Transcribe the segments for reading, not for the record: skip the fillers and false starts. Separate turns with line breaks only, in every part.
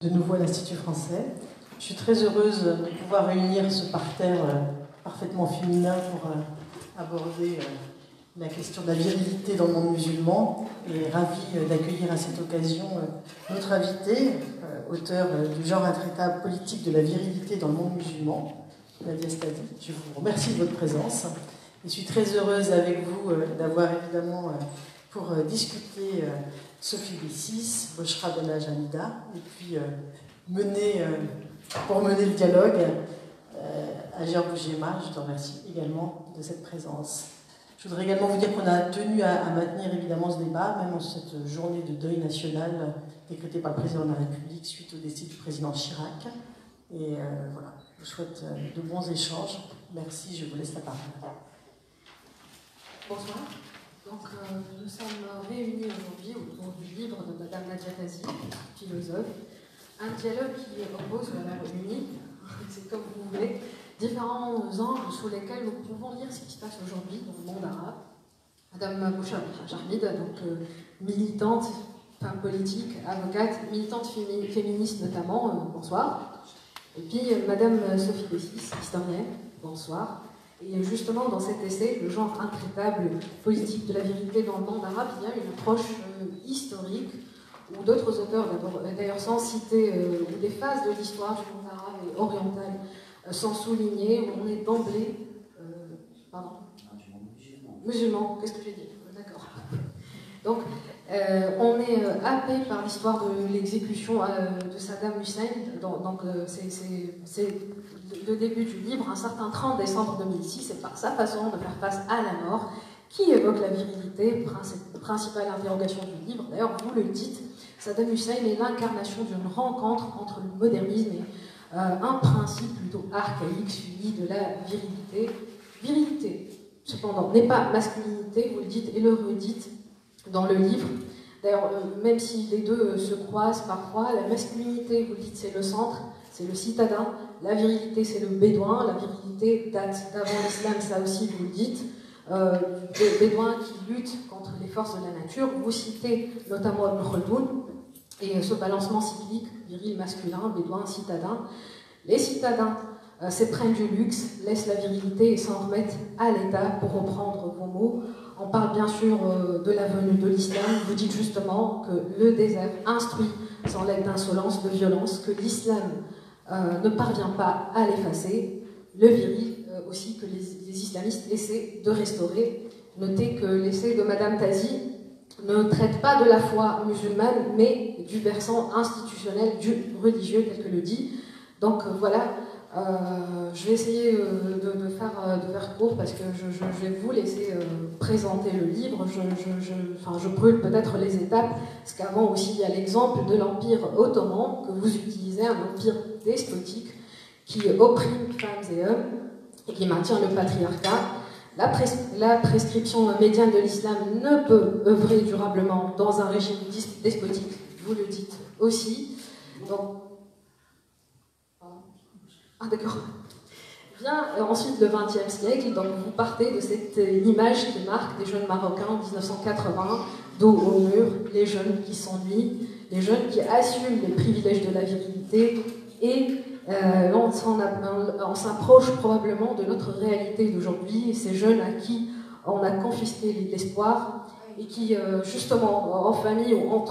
De nouveau à l'Institut français. Je suis très heureuse de pouvoir réunir ce parterre parfaitement féminin pour aborder la question de la virilité dans le monde musulman et ravie d'accueillir à cette occasion notre invité, auteur du genre intraitable politique de la virilité dans le monde musulman, Nadia Stadi. Je vous remercie de votre présence. Je suis très heureuse avec vous d'avoir évidemment pour discuter Sophie Bessis, Boshra Benaj Hamida, et puis pour mener le dialogue, Hajar Boujema. Je te remercie également de cette présence. Je voudrais également vous dire qu'on a tenu à maintenir évidemment ce débat, même en cette journée de deuil national décrétée par le président de la République suite au décès du président Chirac. Et voilà, je vous souhaite de bons échanges. Merci, je vous laisse la parole.
Bonsoir. Donc, nous sommes réunis aujourd'hui autour du livre de Madame Nadia Stadi, philosophe, un dialogue qui oppose ou alors unit, c'est comme vous voulez, différents angles sous lesquels nous pouvons lire ce qui se passe aujourd'hui dans le monde arabe. Madame Boshra Benaj Hamida, donc militante, femme politique, avocate, militante féministe notamment, bonsoir. Et puis Madame Sophie Bessis, historienne, bonsoir. Et justement, dans cet essai, le genre intraitable politique de la vérité dans le monde arabe, il y a une approche historique, où d'autres auteurs, d'ailleurs sans citer des phases de l'histoire du monde arabe et oriental, sont soulignées, où on est d'emblée... pardon, musulman, qu'est-ce que j'ai dit? D'accord. Donc, on est happé par l'histoire de l'exécution de Saddam Hussein. Donc, c'est le début du livre, un certain 30 décembre 2006, c'est par sa façon de faire face à la mort qui évoque la virilité, principale interrogation du livre. D'ailleurs, vous le dites, Saddam Hussein est l'incarnation d'une rencontre entre le modernisme et un principe plutôt archaïque suivi de la virilité. Virilité, cependant, n'est pas masculinité, vous le dites et le redites dans le livre. D'ailleurs, même si les deux se croisent parfois, la masculinité, vous le dites, c'est le centre, c'est le citadin, la virilité, c'est le bédouin, la virilité date d'avant l'islam, ça aussi vous le dites, des bédouins qui luttent contre les forces de la nature. Vous citez notamment Ibn Khaldoun et ce balancement cyclique, viril, masculin, bédouin, citadin. Les citadins s'éprennent du luxe, laissent la virilité et s'en remettent à l'État, pour reprendre vos mots. On parle bien sûr de la venue de l'islam. Vous dites justement que le désert instruit sans l'aide d'insolence, de violence, que l'islam ne parvient pas à l'effacer. Le viril aussi que les islamistes essaient de restaurer. Notez que l'essai de Madame Stadi ne traite pas de la foi musulmane, mais du versant institutionnel, du religieux, tel que le dit. Donc voilà, je vais essayer de faire court parce que je vais vous laisser présenter le livre. Je brûle peut-être les étapes, parce qu'avant aussi il y a l'exemple de l'Empire ottoman que vous utilisez, un empire despotique qui opprime femmes et hommes et qui maintient le patriarcat. La prescription médiane de l'islam ne peut œuvrer durablement dans un régime despotique, vous le dites aussi. Donc, ah d'accord. Vient ensuite le XXe siècle, donc vous partez de cette image qui marque des jeunes Marocains en 1980, dos au mur, les jeunes qui s'ennuient, les jeunes qui assument les privilèges de la virilité, et on s'approche probablement de notre réalité d'aujourd'hui, ces jeunes à qui on a confisqué l'espoir, et qui, justement, en famille ou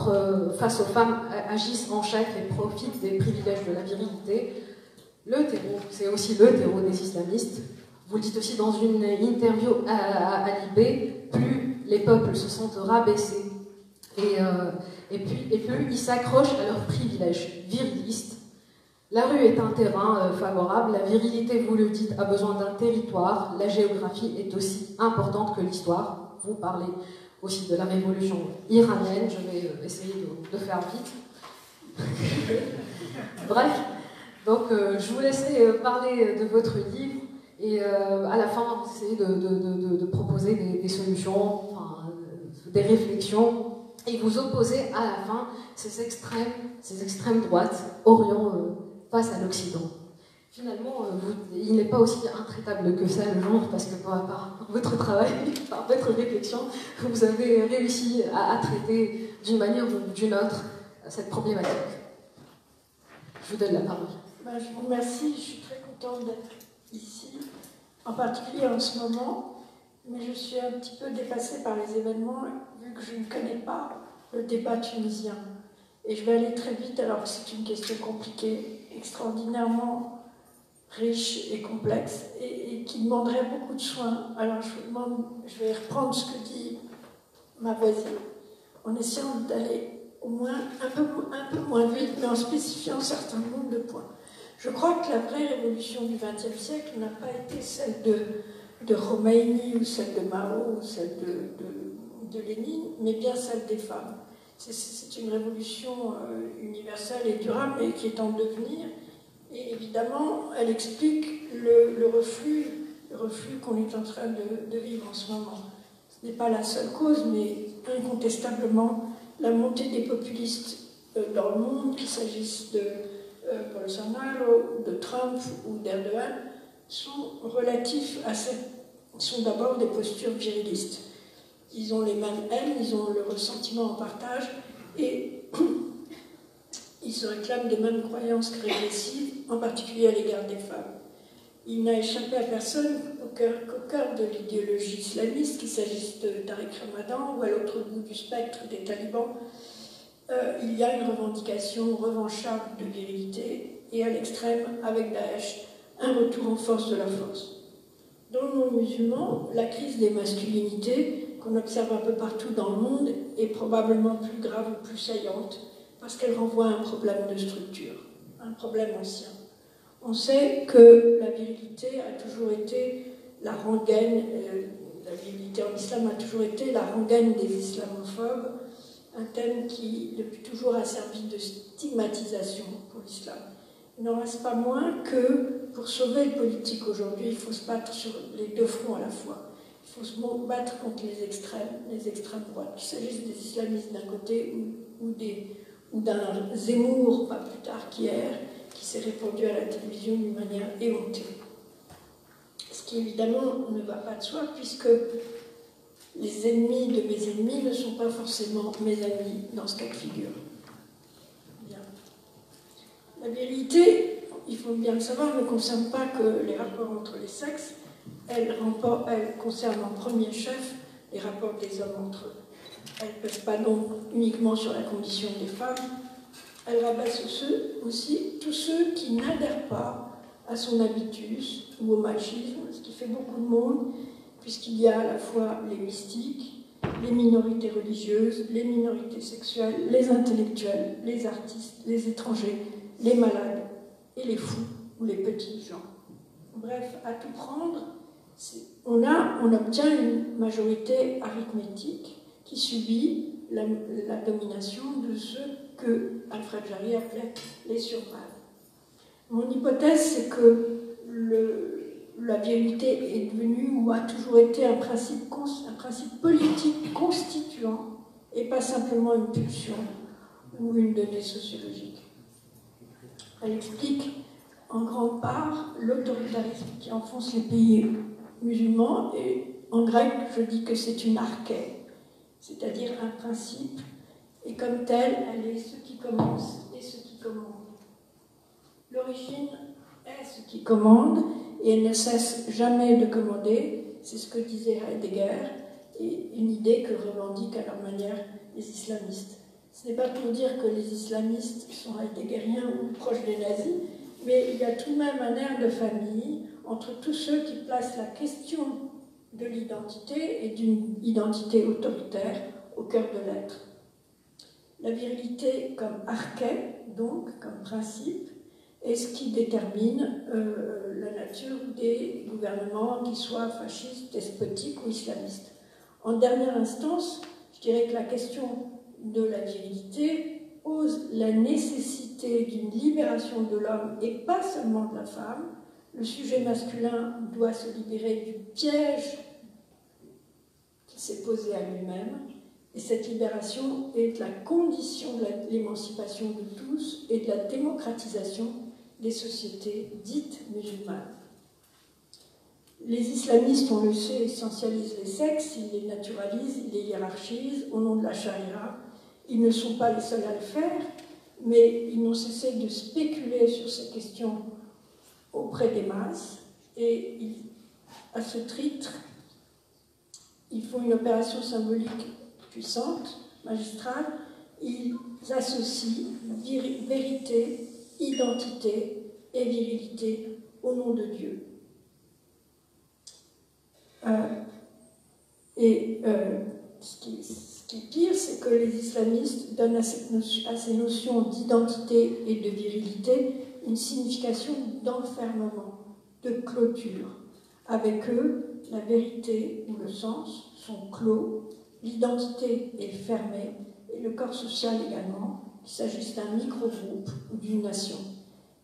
face aux femmes, agissent en chef et profitent des privilèges de la virilité. Le terreau, c'est aussi le terreau des islamistes. Vous le dites aussi dans une interview à Libé, plus les peuples se sentent rabaissés et plus ils s'accrochent à leurs privilèges virilistes. La rue est un terrain favorable, la virilité, vous le dites, a besoin d'un territoire, la géographie est aussi importante que l'histoire. Vous parlez aussi de la révolution iranienne, je vais essayer de faire vite. Bref. Donc, je vous laisserai parler de votre livre et à la fin, essayer de proposer des solutions, des réflexions, et vous opposer à la fin ces extrêmes droites, Orient face à l'Occident. Finalement, il n'est pas aussi intraitable que ça, le genre, parce que par votre travail, par votre réflexion, vous avez réussi à traiter d'une manière ou d'une autre cette problématique. Je vous donne la parole.
Je vous remercie, je suis très contente d'être ici, en particulier en ce moment, mais je suis un petit peu dépassée par les événements, vu que je ne connais pas le débat tunisien. Et je vais aller très vite, alors que c'est une question compliquée, extraordinairement riche et complexe, et qui demanderait beaucoup de soins. Alors je vais reprendre ce que dit ma voisine, en essayant d'aller au moins un peu moins vite, mais en spécifiant un certain nombre de points. Je crois que la vraie révolution du XXe siècle n'a pas été celle de Khomeini ou celle de Mao ou celle de Lénine, mais bien celle des femmes. C'est une révolution universelle et durable, mais qui est en devenir. Et évidemment, elle explique le reflux qu'on est en train de vivre en ce moment. Ce n'est pas la seule cause, mais incontestablement, la montée des populistes dans le monde, qu'il s'agisse de Bolsonaro, de Trump ou d'Erdogan, sont relatifs à sont d'abord des postures virilistes. Ils ont les mêmes haines, ils ont le ressentiment en partage et ils se réclament des mêmes croyances régressives, en particulier à l'égard des femmes. Il n'a échappé à personne qu'au cœur de l'idéologie islamiste, qu'il s'agisse de Tariq Ramadan ou à l'autre bout du spectre des talibans, il y a une revendication revancharde de virilité et à l'extrême, avec Daesh, un retour en force de la force. Dans le monde musulman, la crise des masculinités, qu'on observe un peu partout dans le monde, est probablement plus grave ou plus saillante, parce qu'elle renvoie à un problème de structure, un problème ancien. On sait que la virilité a toujours été la rengaine, la virilité en islam a toujours été la rengaine des islamophobes, un thème qui, depuis toujours, a servi de stigmatisation pour l'islam. Il n'en reste pas moins que, pour sauver le politique aujourd'hui, il faut se battre sur les deux fronts à la fois. Il faut se battre contre les extrêmes droites, qu'il s'agisse des islamistes d'un côté ou d'un Zemmour, pas plus tard qu'hier, qui s'est répandu à la télévision d'une manière éhontée. Ce qui, évidemment, ne va pas de soi, puisque les ennemis de mes ennemis ne sont pas forcément mes amis dans ce cas de figure. Bien. La virilité, il faut bien le savoir, ne concerne pas que les rapports entre les sexes, elle concerne en premier chef les rapports des hommes entre eux. Elle ne pèse pas donc uniquement sur la condition des femmes, elle rabaisse aussi tous ceux qui n'adhèrent pas à son habitus ou au machisme, ce qui fait beaucoup de monde, puisqu'il y a à la fois les mystiques, les minorités religieuses, les minorités sexuelles, les intellectuels, les artistes, les étrangers, les malades et les fous ou les petits gens. Bref, à tout prendre, on obtient une majorité arithmétique qui subit la domination de ceux que Alfred Jarry appelait les surmâles. Mon hypothèse, c'est que la virilité est devenue ou a toujours été un principe politique constituant et pas simplement une pulsion ou une donnée sociologique. Elle explique en grande part l'autoritarisme qui enfonce les pays musulmans, et en grec je dis que c'est une arché, c'est-à-dire un principe, et comme tel elle est ce qui commence et ce qui commande. L'origine est ce qui commande et elle ne cesse jamais de commander, c'est ce que disait Heidegger, et une idée que revendiquent à leur manière les islamistes. Ce n'est pas pour dire que les islamistes sont heideggeriens ou proches des nazis, mais il y a tout de même un air de famille entre tous ceux qui placent la question de l'identité et d'une identité autoritaire au cœur de l'être. La virilité comme arché, donc comme principe, est ce qui détermine la nature des gouvernements, qu'ils soient fascistes, despotiques ou islamistes. En dernière instance, je dirais que la question de la virilité pose la nécessité d'une libération de l'homme et pas seulement de la femme. Le sujet masculin doit se libérer du piège qu'il s'est posé à lui-même, et cette libération est la condition de l'émancipation de tous et de la démocratisation des sociétés dites musulmanes. Les islamistes, on le sait, essentialisent les sexes, ils les naturalisent, ils les hiérarchisent au nom de la charia. Ils ne sont pas les seuls à le faire. mais ils n'ont cessé de spéculer sur ces questions auprès des masses, et à ce titre, ils font une opération symbolique puissante, magistrale. Ils associent vérité, identité et virilité au nom de Dieu. Ce qui est pire, c'est que les islamistes donnent à ces notions d'identité et de virilité une signification d'enfermement, de clôture. Avec eux, la vérité ou le sens sont clos, l'identité est fermée, et le corps social également, qu'il s'agisse d'un micro-groupe ou d'une nation.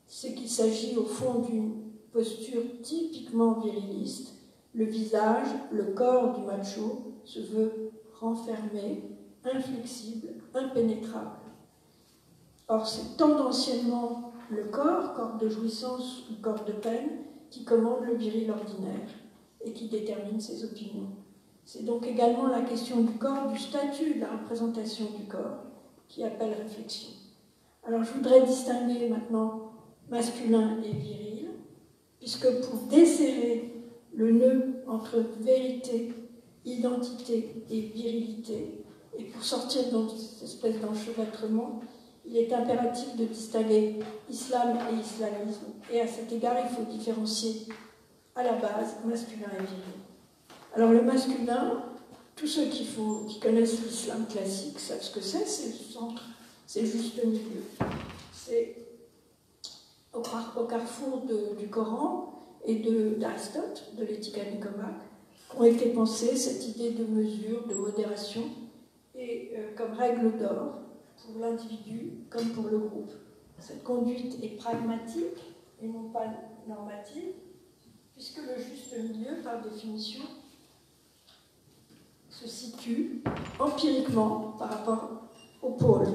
C'est qu'il s'agit au fond d'une posture typiquement viriliste. Le visage, le corps du macho se veut renfermé, inflexible, impénétrable. Or, c'est tendanciellement le corps de jouissance ou corps de peine, qui commande le viril ordinaire et qui détermine ses opinions. C'est donc également la question du corps, du statut, de la représentation du corps, qui appelle réflexion. Alors, je voudrais distinguer maintenant masculin et viril, puisque pour desserrer le nœud entre vérité, identité et virilité, et pour sortir de cette espèce d'enchevêtrement, il est impératif de distinguer islam et islamisme, et à cet égard, il faut différencier à la base masculin et viril. Alors le masculin, tous ceux qui connaissent l'islam classique savent ce que c'est le centre, c'est le juste milieu. C'est au carrefour du Coran et d'Aristote, de l'éthique à Nicomaque, qu'ont été pensées cette idée de mesure, de modération, et comme règle d'or pour l'individu comme pour le groupe. Cette conduite est pragmatique et non pas normative, puisque le juste milieu, par définition, se situe empiriquement par rapport au pôle.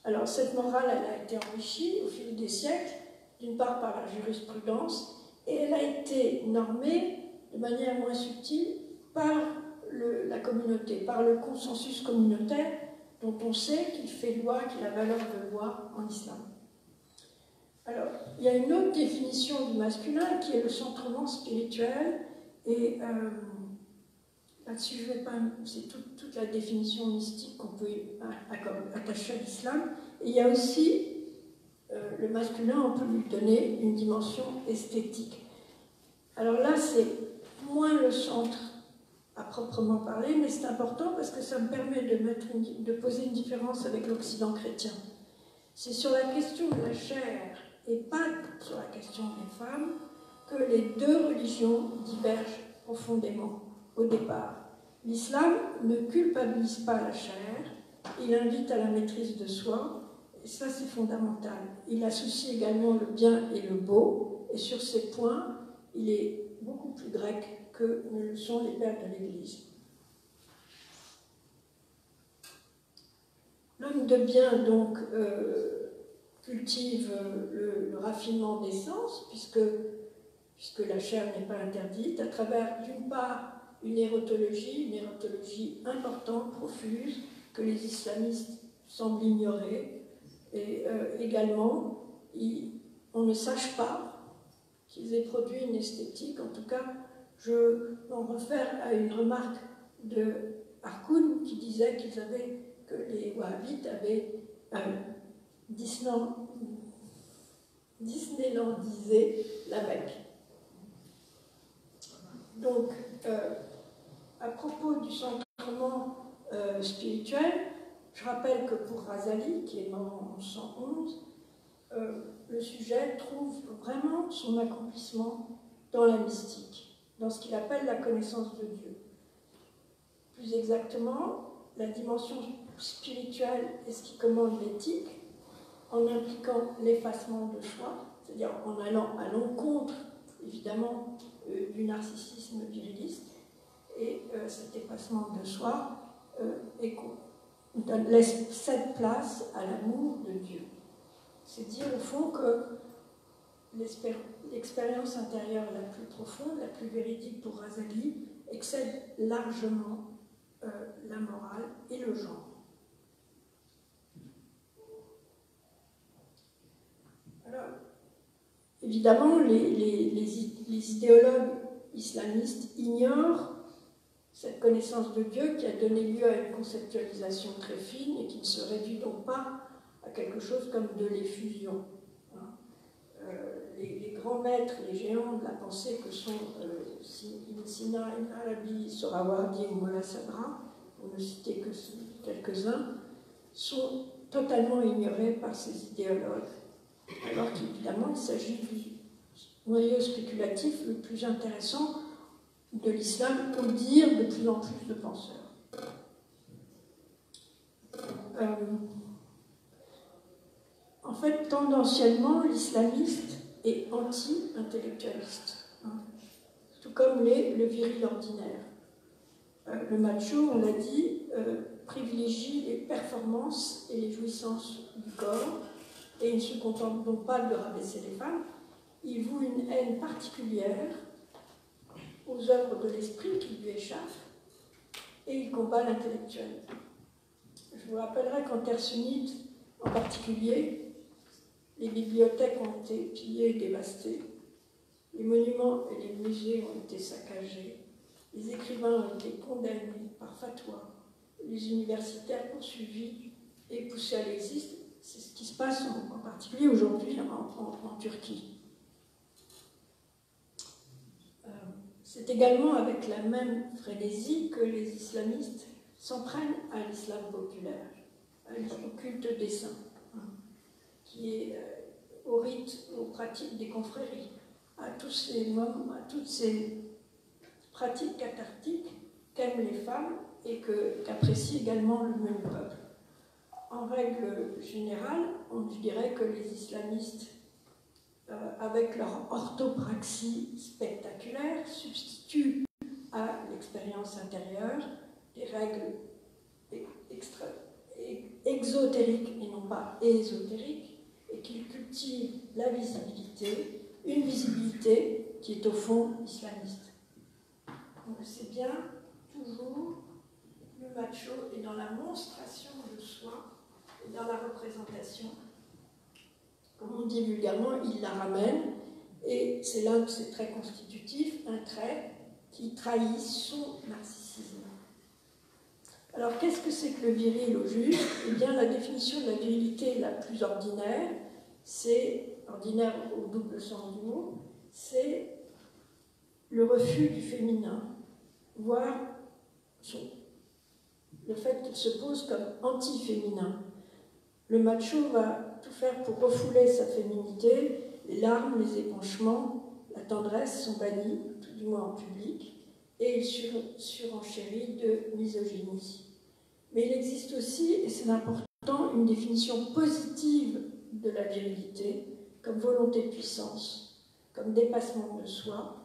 Alors cette morale, elle a été enrichie au fil des siècles, d'une part par la jurisprudence, et elle a été normée de manière moins subtile par la communauté, par le consensus communautaire dont on sait qu'il fait loi, qu'il a valeur de loi en islam. Alors, il y a une autre définition du masculin qui est le centrement spirituel, et là-dessus, je vais pas, c'est toute la définition mystique qu'on peut attacher à l'islam. Et il y a aussi le masculin, on peut lui donner une dimension esthétique. Alors là, c'est moins le centre à proprement parler, mais c'est important parce que ça me permet de poser une différence avec l'Occident chrétien. C'est sur la question de la chair et pas sur la question des femmes que les deux religions divergent profondément au départ. L'islam ne culpabilise pas la chair, il invite à la maîtrise de soi, et ça c'est fondamental. Il associe également le bien et le beau, et sur ces points, il est beaucoup plus grec que ne le sont les pères de l'Église. L'homme de bien, donc, cultive le raffinement des sens, puisque la chair n'est pas interdite, à travers, d'une part, une érotologie importante, profuse, que les islamistes semblent ignorer, et également, on ne sache pas qu'ils aient produit une esthétique. En tout cas, je m'en réfère à une remarque de Harkoun qui disait que les wahhabites avaient disneylandisé la Mecque. Donc, à propos du centrement spirituel, je rappelle que pour Razali, qui est mort en 111, le sujet trouve vraiment son accomplissement dans la mystique, dans ce qu'il appelle la connaissance de Dieu. Plus exactement, la dimension spirituelle est ce qui commande l'éthique, en impliquant l'effacement de soi, c'est-à-dire en allant à l'encontre, évidemment, du narcissisme viriliste, et cet effacement de soi laisse cette place à l'amour de Dieu. C'est dire au fond que l'expérience intérieure la plus profonde, la plus véridique pour Razali, excède largement la morale et le genre. évidemment, les idéologues islamistes ignorent cette connaissance de Dieu qui a donné lieu à une conceptualisation très fine et qui ne se réduit donc pas à quelque chose comme de l'effusion. Les grands maîtres, les géants de la pensée que sont Ibn Sina, Ibn Arabi, Sohrawardi ou Molla Sadra, pour ne citer que quelques-uns, sont totalement ignorés par ces idéologues, alors qu'évidemment il s'agit du noyau spéculatif le plus intéressant de l'islam, au dire de plus en plus de penseurs. En fait, tendanciellement, l'islamiste est anti-intellectualiste, tout comme le viril ordinaire. Le macho, on l'a dit, privilégie les performances et les jouissances du corps, et il ne se contente donc pas de rabaisser les femmes, il voue une haine particulière aux œuvres de l'esprit qui lui échappent, et il combat l'intellectuel. Je vous rappellerai qu'en terre sunnite, en particulier, les bibliothèques ont été pillées et dévastées, les monuments et les musées ont été saccagés, les écrivains ont été condamnés par fatwa, les universitaires poursuivis et poussés à l'exil. C'est ce qui se passe en particulier aujourd'hui en Turquie. C'est également avec la même frénésie que les islamistes s'en prennent à l'islam populaire, au culte des saints, qui est au rite, aux pratiques des confréries, à toutes ces pratiques cathartiques qu'aiment les femmes et qu'apprécie également le menu peuple. En règle générale, on dirait que les islamistes, avec leur orthopraxie spectaculaire, substituent à l'expérience intérieure des règles exotériques et non pas ésotériques, et qu'ils cultivent la visibilité, une visibilité qui est au fond islamiste. Donc c'est bien toujours le macho est dans la monstration de soi et dans la représentation. Comme on dit vulgairement, il la ramène, et c'est là que c'est très constitutif, un trait qui trahit son narcissisme. Alors, qu'est-ce que c'est que le viril au juste? Eh bien, la définition de la virilité la plus ordinaire, c'est, ordinaire au double sens du mot, c'est le refus du féminin, voire le fait qu'il se pose comme anti-féminin. Le macho va tout faire pour refouler sa féminité, les larmes, les épanchements, la tendresse sont bannis, tout du moins en public, et il surenchérit de misogynie. Mais il existe aussi, et c'est important, une définition positive de la virilité, comme volonté de puissance, comme dépassement de soi,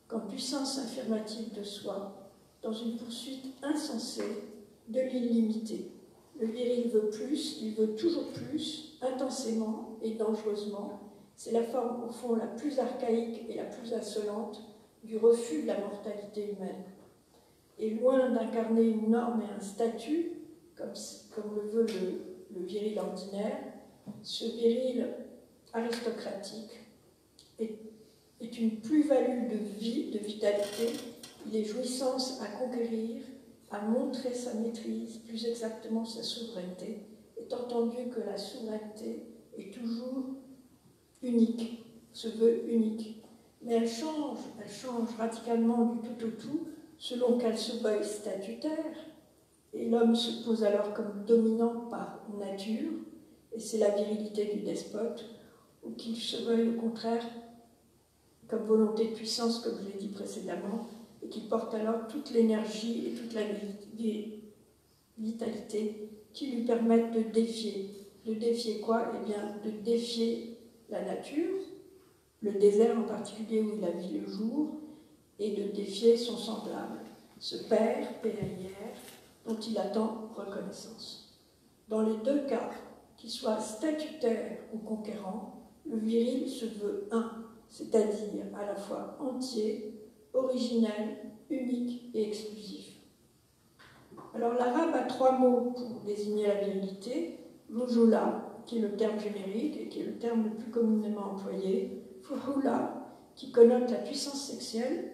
comme puissance affirmative de soi, dans une poursuite insensée de l'illimité. Le viril veut plus, il veut toujours plus, intensément et dangereusement. C'est la forme, au fond, la plus archaïque et la plus insolente du refus de la mortalité humaine. Et loin d'incarner une norme et un statut, comme le veut le viril ordinaire, ce viril aristocratique est une plus-value de vie, de vitalité. Il est jouissance à conquérir, à montrer sa maîtrise, plus exactement sa souveraineté, étant entendu que la souveraineté est toujours unique, se veut unique. Mais elle change radicalement du tout au tout, selon qu'elle se veuille statutaire, et l'homme se pose alors comme dominant par nature, et c'est la virilité du despote, ou qu'il se veuille au contraire comme volonté de puissance, comme je l'ai dit précédemment, et qu'il porte alors toute l'énergie et toute la vitalité qui lui permettent de défier. De défier quoi? Eh bien, de défier la nature, le désert en particulier où il a vu le jour, et de défier son semblable, ce père hier dont il attend reconnaissance. Dans les deux cas, qu'il soit statutaire ou conquérant, le viril se veut un, c'est-à-dire à la fois entier, originel, unique et exclusif. Alors l'arabe a trois mots pour désigner la virilité: l'ujula, qui est le terme générique et qui est le terme le plus communément employé, fuhula, qui connote la puissance sexuelle,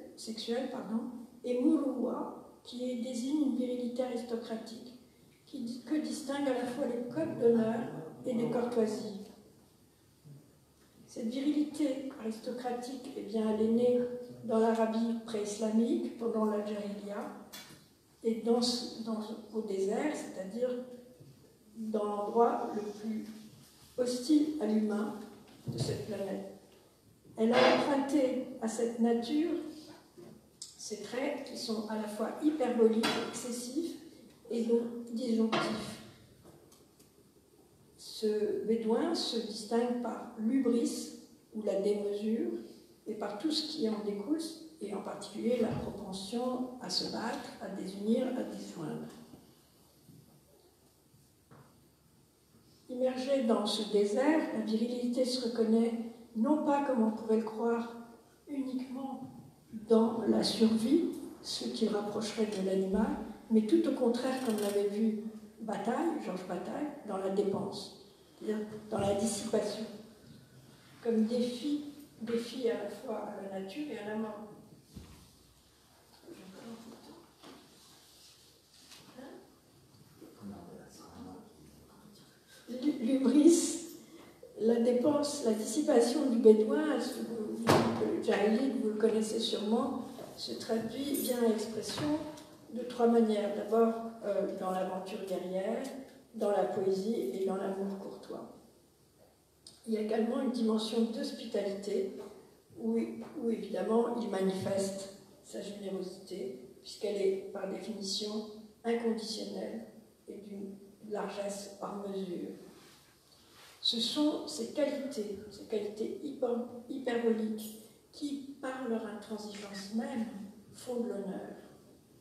et muruwa, qui désigne une virilité aristocratique, que distingue à la fois les codes d'honneur et des courtoisies. Cette virilité aristocratique, eh bien, elle est née dans l'Arabie pré-islamique, pendant la Jahiliya, et au désert, c'est-à-dire dans l'endroit le plus hostile à l'humain de cette planète. Elle a emprunté à cette nature ces traits qui sont à la fois hyperboliques, excessifs et donc disjonctifs. Ce bédouin se distingue par l'hubris, ou la démesure, et par tout ce qui en découle, et en particulier la propension à se battre, à désunir, à disjoindre. Immergée dans ce désert, la virilité se reconnaît non pas, comme on pourrait le croire, uniquement dans la survie, ce qui rapprocherait de l'animal, mais tout au contraire, comme l'avait vu Georges Bataille, dans la dépense, c'est-à-dire dans la dissipation, comme défi à la fois à la nature et à la mort. L'hubris, la dépense, la dissipation du bédouin, le jahili, vous le connaissez sûrement, se traduit, vient à l'expression de trois manières. D'abord dans l'aventure guerrière, dans la poésie et dans l'amour courtois. Il y a également une dimension d'hospitalité où évidemment il manifeste sa générosité, puisqu'elle est par définition inconditionnelle et d'une largesse hors mesure. Ce sont ces qualités hyperboliques qui, par leur intransigeance même, font de l'honneur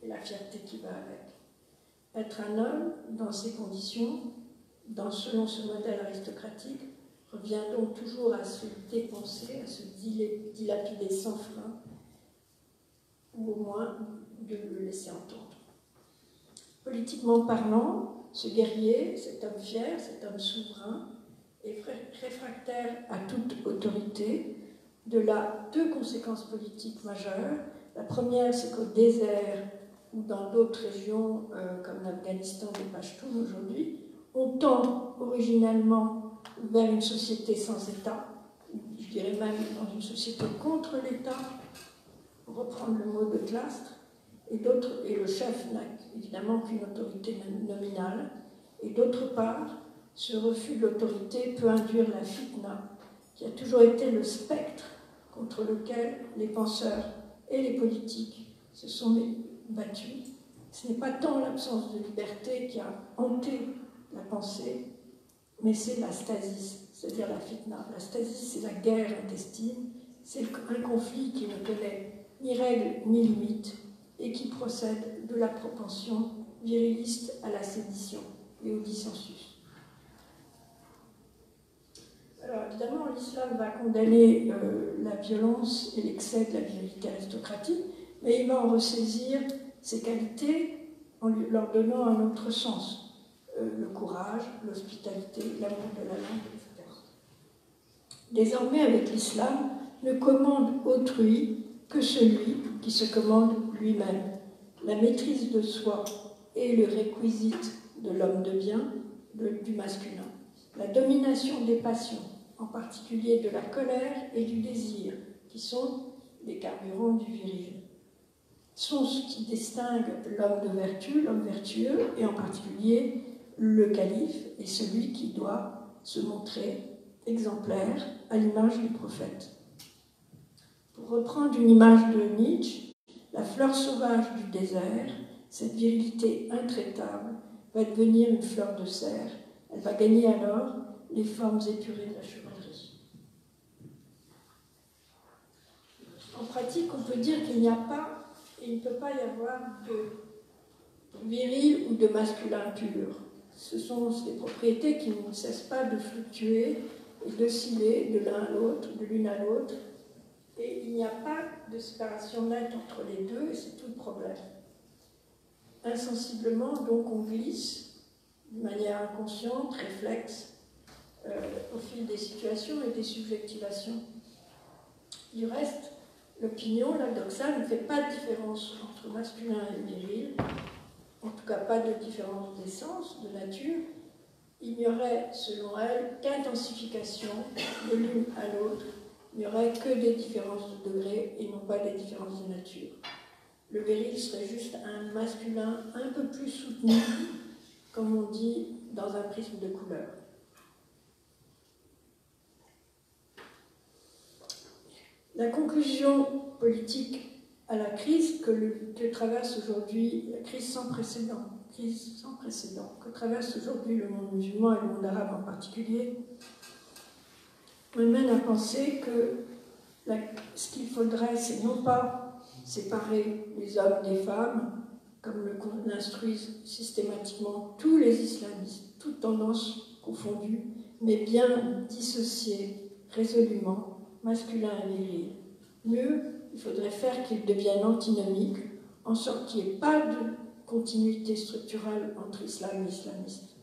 et la fierté qui va avec. Être un homme, dans ces conditions, selon ce modèle aristocratique, revient donc toujours à se dépenser, à se dilapider sans frein, ou au moins de le laisser entendre. Politiquement parlant, ce guerrier, cet homme fier, cet homme souverain, est réfractaire à toute autorité. De là, deux conséquences politiques majeures. La première, c'est qu'au désert ou dans d'autres régions, comme l'Afghanistan des Pashtuns aujourd'hui, on tend originellement vers une société sans État, je dirais même dans une société contre l'État, pour reprendre le mot de Clastres, et le chef n'a évidemment qu'une autorité nominale, et d'autre part, ce refus de l'autorité peut induire la fitna, qui a toujours été le spectre contre lequel les penseurs et les politiques se sont battus. Ce n'est pas tant l'absence de liberté qui a hanté la pensée, mais c'est la stasis, c'est-à-dire la fitna. La stasis, c'est la guerre intestine, c'est un conflit qui ne connaît ni règles ni limites et qui procède de la propension viriliste à la sédition et au dissensus. Alors évidemment, l'islam va condamner la violence et l'excès de la virilité aristocratique, mais il va en ressaisir ses qualités en leur donnant un autre sens. Le courage, l'hospitalité, l'amour de la langue, etc. Désormais, avec l'islam, ne commande autrui que celui qui se commande lui-même. La maîtrise de soi est le réquisite de l'homme de bien, du masculin. La domination des passions, en particulier de la colère et du désir, qui sont les carburants du viril, sont ce qui distingue l'homme de vertu, l'homme vertueux, et en particulier le calife est celui qui doit se montrer exemplaire à l'image du prophète. Pour reprendre une image de Nietzsche, la fleur sauvage du désert, cette virilité intraitable, va devenir une fleur de serre. Elle va gagner alors les formes épurées de la chevalerie. En pratique, on peut dire qu'il n'y a pas et il ne peut pas y avoir de viril ou de masculin pur. Ce sont des propriétés qui ne cessent pas de fluctuer et d'osciller de l'un à l'autre, de l'une à l'autre. Et il n'y a pas de séparation nette entre les deux, et c'est tout le problème. Insensiblement, donc, on glisse de manière inconsciente, réflexe, au fil des situations et des subjectivations. Du reste, l'opinion, la doxa, ne fait pas de différence entre masculin et viril, en tout cas pas de différence d'essence, de nature. Il n'y aurait, selon elle, qu'intensification de l'une à l'autre. Il n'y aurait que des différences de degré et non pas des différences de nature. Le viril serait juste un masculin un peu plus soutenu, comme on dit, dans un prisme de couleur. La conclusion politique à la crise que traverse aujourd'hui, la crise sans précédent, que traverse aujourd'hui le monde musulman et le monde arabe en particulier, me mène à penser que ce qu'il faudrait, c'est non pas séparer les hommes des femmes, comme l'instruisent systématiquement tous les islamistes, toutes tendances confondues, mais bien dissocier résolument masculin et viril. Mieux, il faudrait faire qu'ils deviennent antinomiques, en sorte qu'il n'y ait pas de continuité structurelle entre islam et islamiste.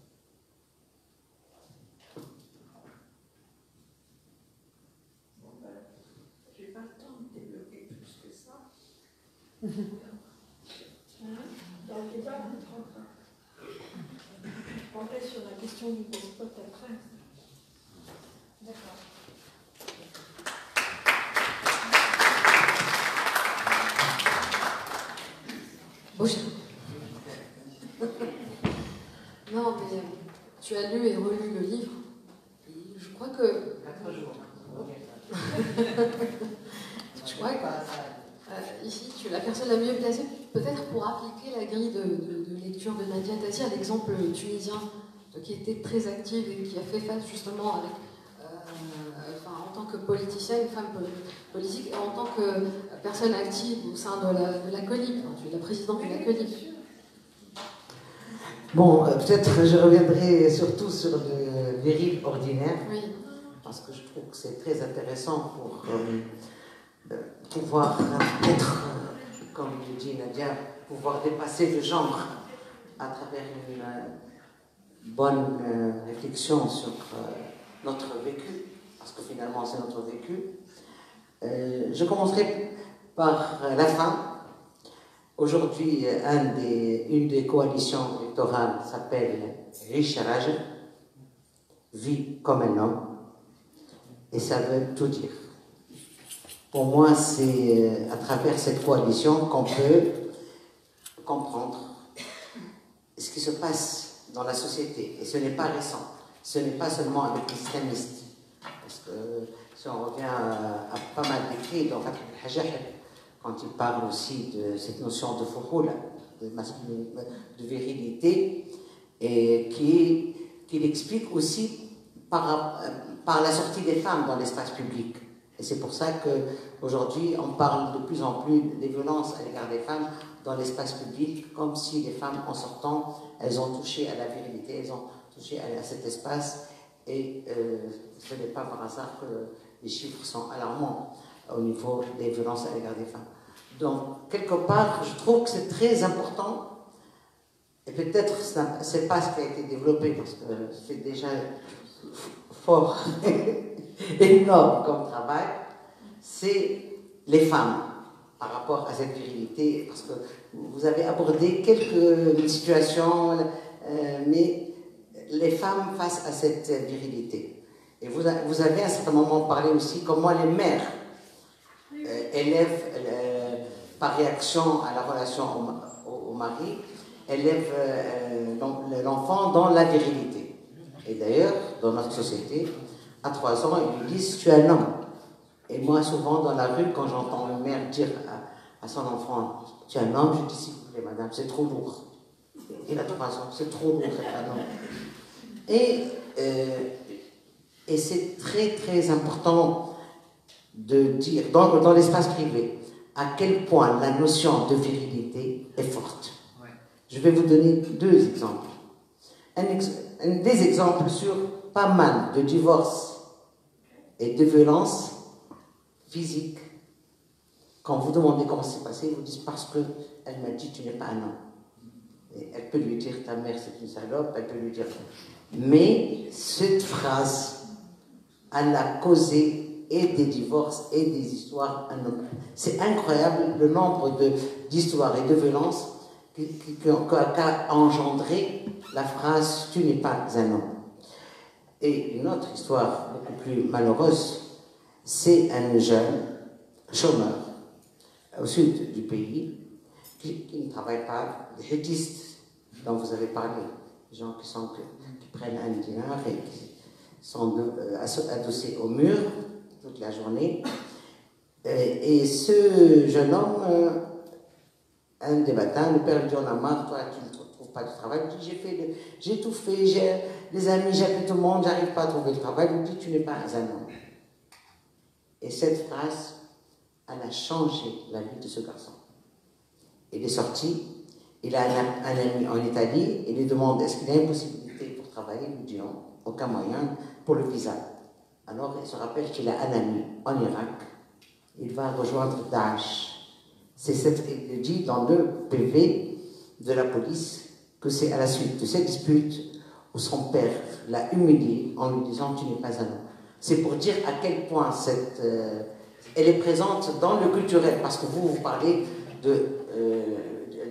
Je n'ai pas le temps de développer plus que ça. Dans le débat, on rentrer sur la question du despote après. D'accord.
Bonjour. Non, mais tu as lu et relu le livre. Et je crois que...
4 jours.
Je crois que ici, tu es la personne la mieux placée, peut-être pour appliquer la grille de lecture de Nadia Tazi à l'exemple tunisien, qui était très active et qui a fait face justement avec... en tant que politicienne, femme politique, et en tant que personne active au sein de la CONIP. Tu es la présidente de la CONIP.
Bon, peut-être je reviendrai surtout sur le viril ordinaire,
Oui.
parce que je trouve que c'est très intéressant pour pouvoir être, comme le dit Nadia, pouvoir dépasser le genre à travers une bonne réflexion sur notre vécu, parce que finalement c'est notre vécu. Je commencerai par la fin. Aujourd'hui, une des coalitions électorales s'appelle Riche Raj, vie comme un homme, et ça veut tout dire. Pour moi, c'est à travers cette coalition qu'on peut comprendre ce qui se passe dans la société. Et ce n'est pas récent, ce n'est pas seulement avec les islamistes. Parce que si on revient à pas mal d'écrits dans Fath al-Hajjah, quand il parle aussi de cette notion de fuhul, de virilité, et qu'il explique aussi par la sortie des femmes dans l'espace public. Et c'est pour ça qu'aujourd'hui, on parle de plus en plus des violences à l'égard des femmes dans l'espace public, comme si les femmes, en sortant, elles ont touché à la virilité, elles ont touché à cet espace. Et ce n'est pas par hasard que les chiffres sont alarmants au niveau des violences à l'égard des femmes. Donc, quelque part, je trouve que c'est très important, et peut-être ce n'est pas ce qui a été développé, parce que c'est déjà fort énorme comme travail, c'est les femmes par rapport à cette virilité, parce que vous avez abordé quelques situations, mais les femmes face à cette virilité. Et vous avez à un certain moment parlé aussi comment les mères élèvent, par réaction à la relation au mari, élèvent l'enfant dans la virilité. Et d'ailleurs, dans notre société, à 3 ans, ils lui disent « tu es un homme ». Et moi, souvent, dans la rue, quand j'entends une mère dire à son enfant « tu es un homme », je dis « s'il vous plaît, madame, c'est trop lourd ». Il a 3 ans, c'est trop lourd, c'est un homme. Et c'est très très important de dire dans l'espace privé à quel point la notion de virilité est forte. Ouais. Je vais vous donner 2 exemples. Des exemples sur pas mal de divorces et de violences physiques. Quand vous demandez comment c'est passé, ils vous disent parce qu'elle m'a dit tu n'es pas un homme. Et elle peut lui dire ta mère c'est une salope, elle peut lui dire. Mais cette phrase, elle a causé et des divorces et des histoires. C'est incroyable le nombre d'histoires et de violences qu'a engendré la phrase « tu n'es pas un homme ». Et une autre histoire beaucoup plus malheureuse, c'est un jeune chômeur au sud du pays qui ne travaille pas, des hétistes dont vous avez parlé, des gens qui prennent un dinar et qui sont adossés au mur toute la journée. Et ce jeune homme, un des matins, le père lui dit « on a marre, toi tu ne trouves pas de travail ». Il dit « j'ai tout fait, j'ai des amis, j'appelle tout le monde, j'arrive pas à trouver de travail ». Il dit « tu n'es pas un homme ». Et cette phrase, elle a changé la vie de ce garçon. Il est sorti, il a un ami en Italie, il lui demande est-ce qu'il y a une possibilité pour travailler. Il lui dit non, aucun moyen pour le visa. Alors il se rappelle qu'il a un ami en Irak, il va rejoindre Daesh. Il dit dans le PV de la police que c'est à la suite de cette dispute où son père l'a humilié en lui disant tu n'es pas un homme. C'est pour dire à quel point elle est présente dans le culturel, parce que vous parlez de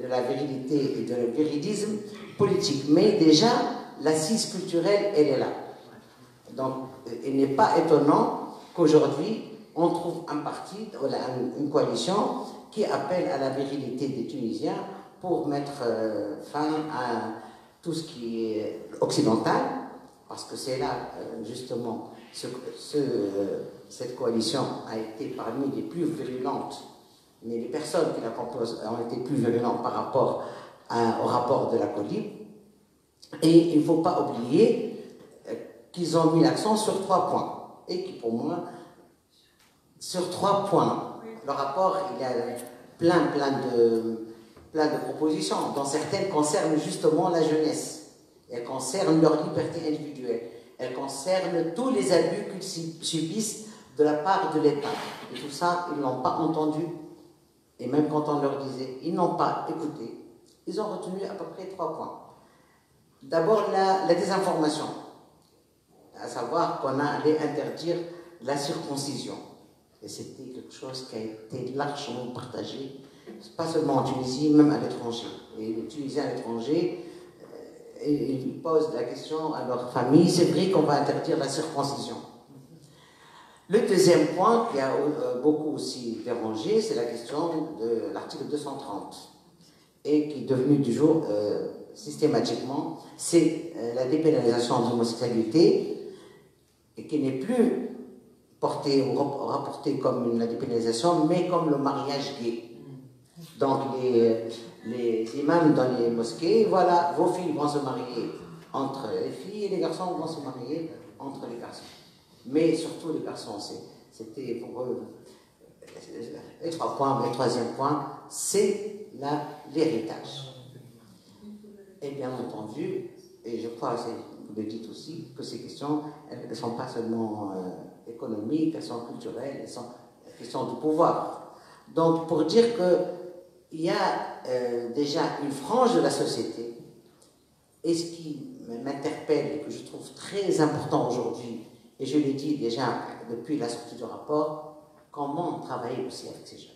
la virilité et de le viridisme politique, mais déjà l'assise culturelle elle est là. Donc il n'est pas étonnant qu'aujourd'hui on trouve un parti, une coalition qui appelle à la virilité des Tunisiens pour mettre fin à tout ce qui est occidental, parce que c'est là justement cette coalition a été parmi les plus virulentes, mais les personnes qui la composent ont été plus virulentes par rapport au rapport de la COLIB. Et il ne faut pas oublier qu'ils ont mis l'accent sur 3 points, et qui pour moi, sur 3 points, le rapport, il y a plein de propositions, dont certaines concernent justement la jeunesse, elles concernent leur liberté individuelle, elles concernent tous les abus qu'ils subissent de la part de l'État. Et tout ça, ils ne l'ont pas entendu. Et même quand on leur disait, ils n'ont pas écouté. Ils ont retenu à peu près 3 points. D'abord, la désinformation, à savoir qu'on allait interdire la circoncision. Et c'était quelque chose qui a été largement partagé, pas seulement en Tunisie, même à l'étranger. Et les Tunisiens à l'étranger, ils posent la question à leur famille, c'est vrai qu'on va interdire la circoncision. Le deuxième point qui a beaucoup aussi dérangé, c'est la question de l'article 230, et qui est devenu du jour systématiquement, c'est la dépénalisation de l'homosexualité, et qui n'est plus portée ou rapportée comme la dépénalisation, mais comme le mariage gay. Donc les imams dans les mosquées, voilà, vos filles vont se marier entre les filles et les garçons vont se marier entre les garçons. Mais surtout les garçons, c'était pour eux les 3 points. Le troisième point, c'est l'héritage. Et bien entendu, et je crois, vous le dites aussi, que ces questions, elles ne sont pas seulement économiques, elles sont culturelles, elles sont questions de pouvoir. Donc pour dire qu'il y a déjà une frange de la société, et ce qui m'interpelle et que je trouve très important aujourd'hui, et je l'ai dit déjà depuis la sortie du rapport, comment travailler aussi avec ces jeunes.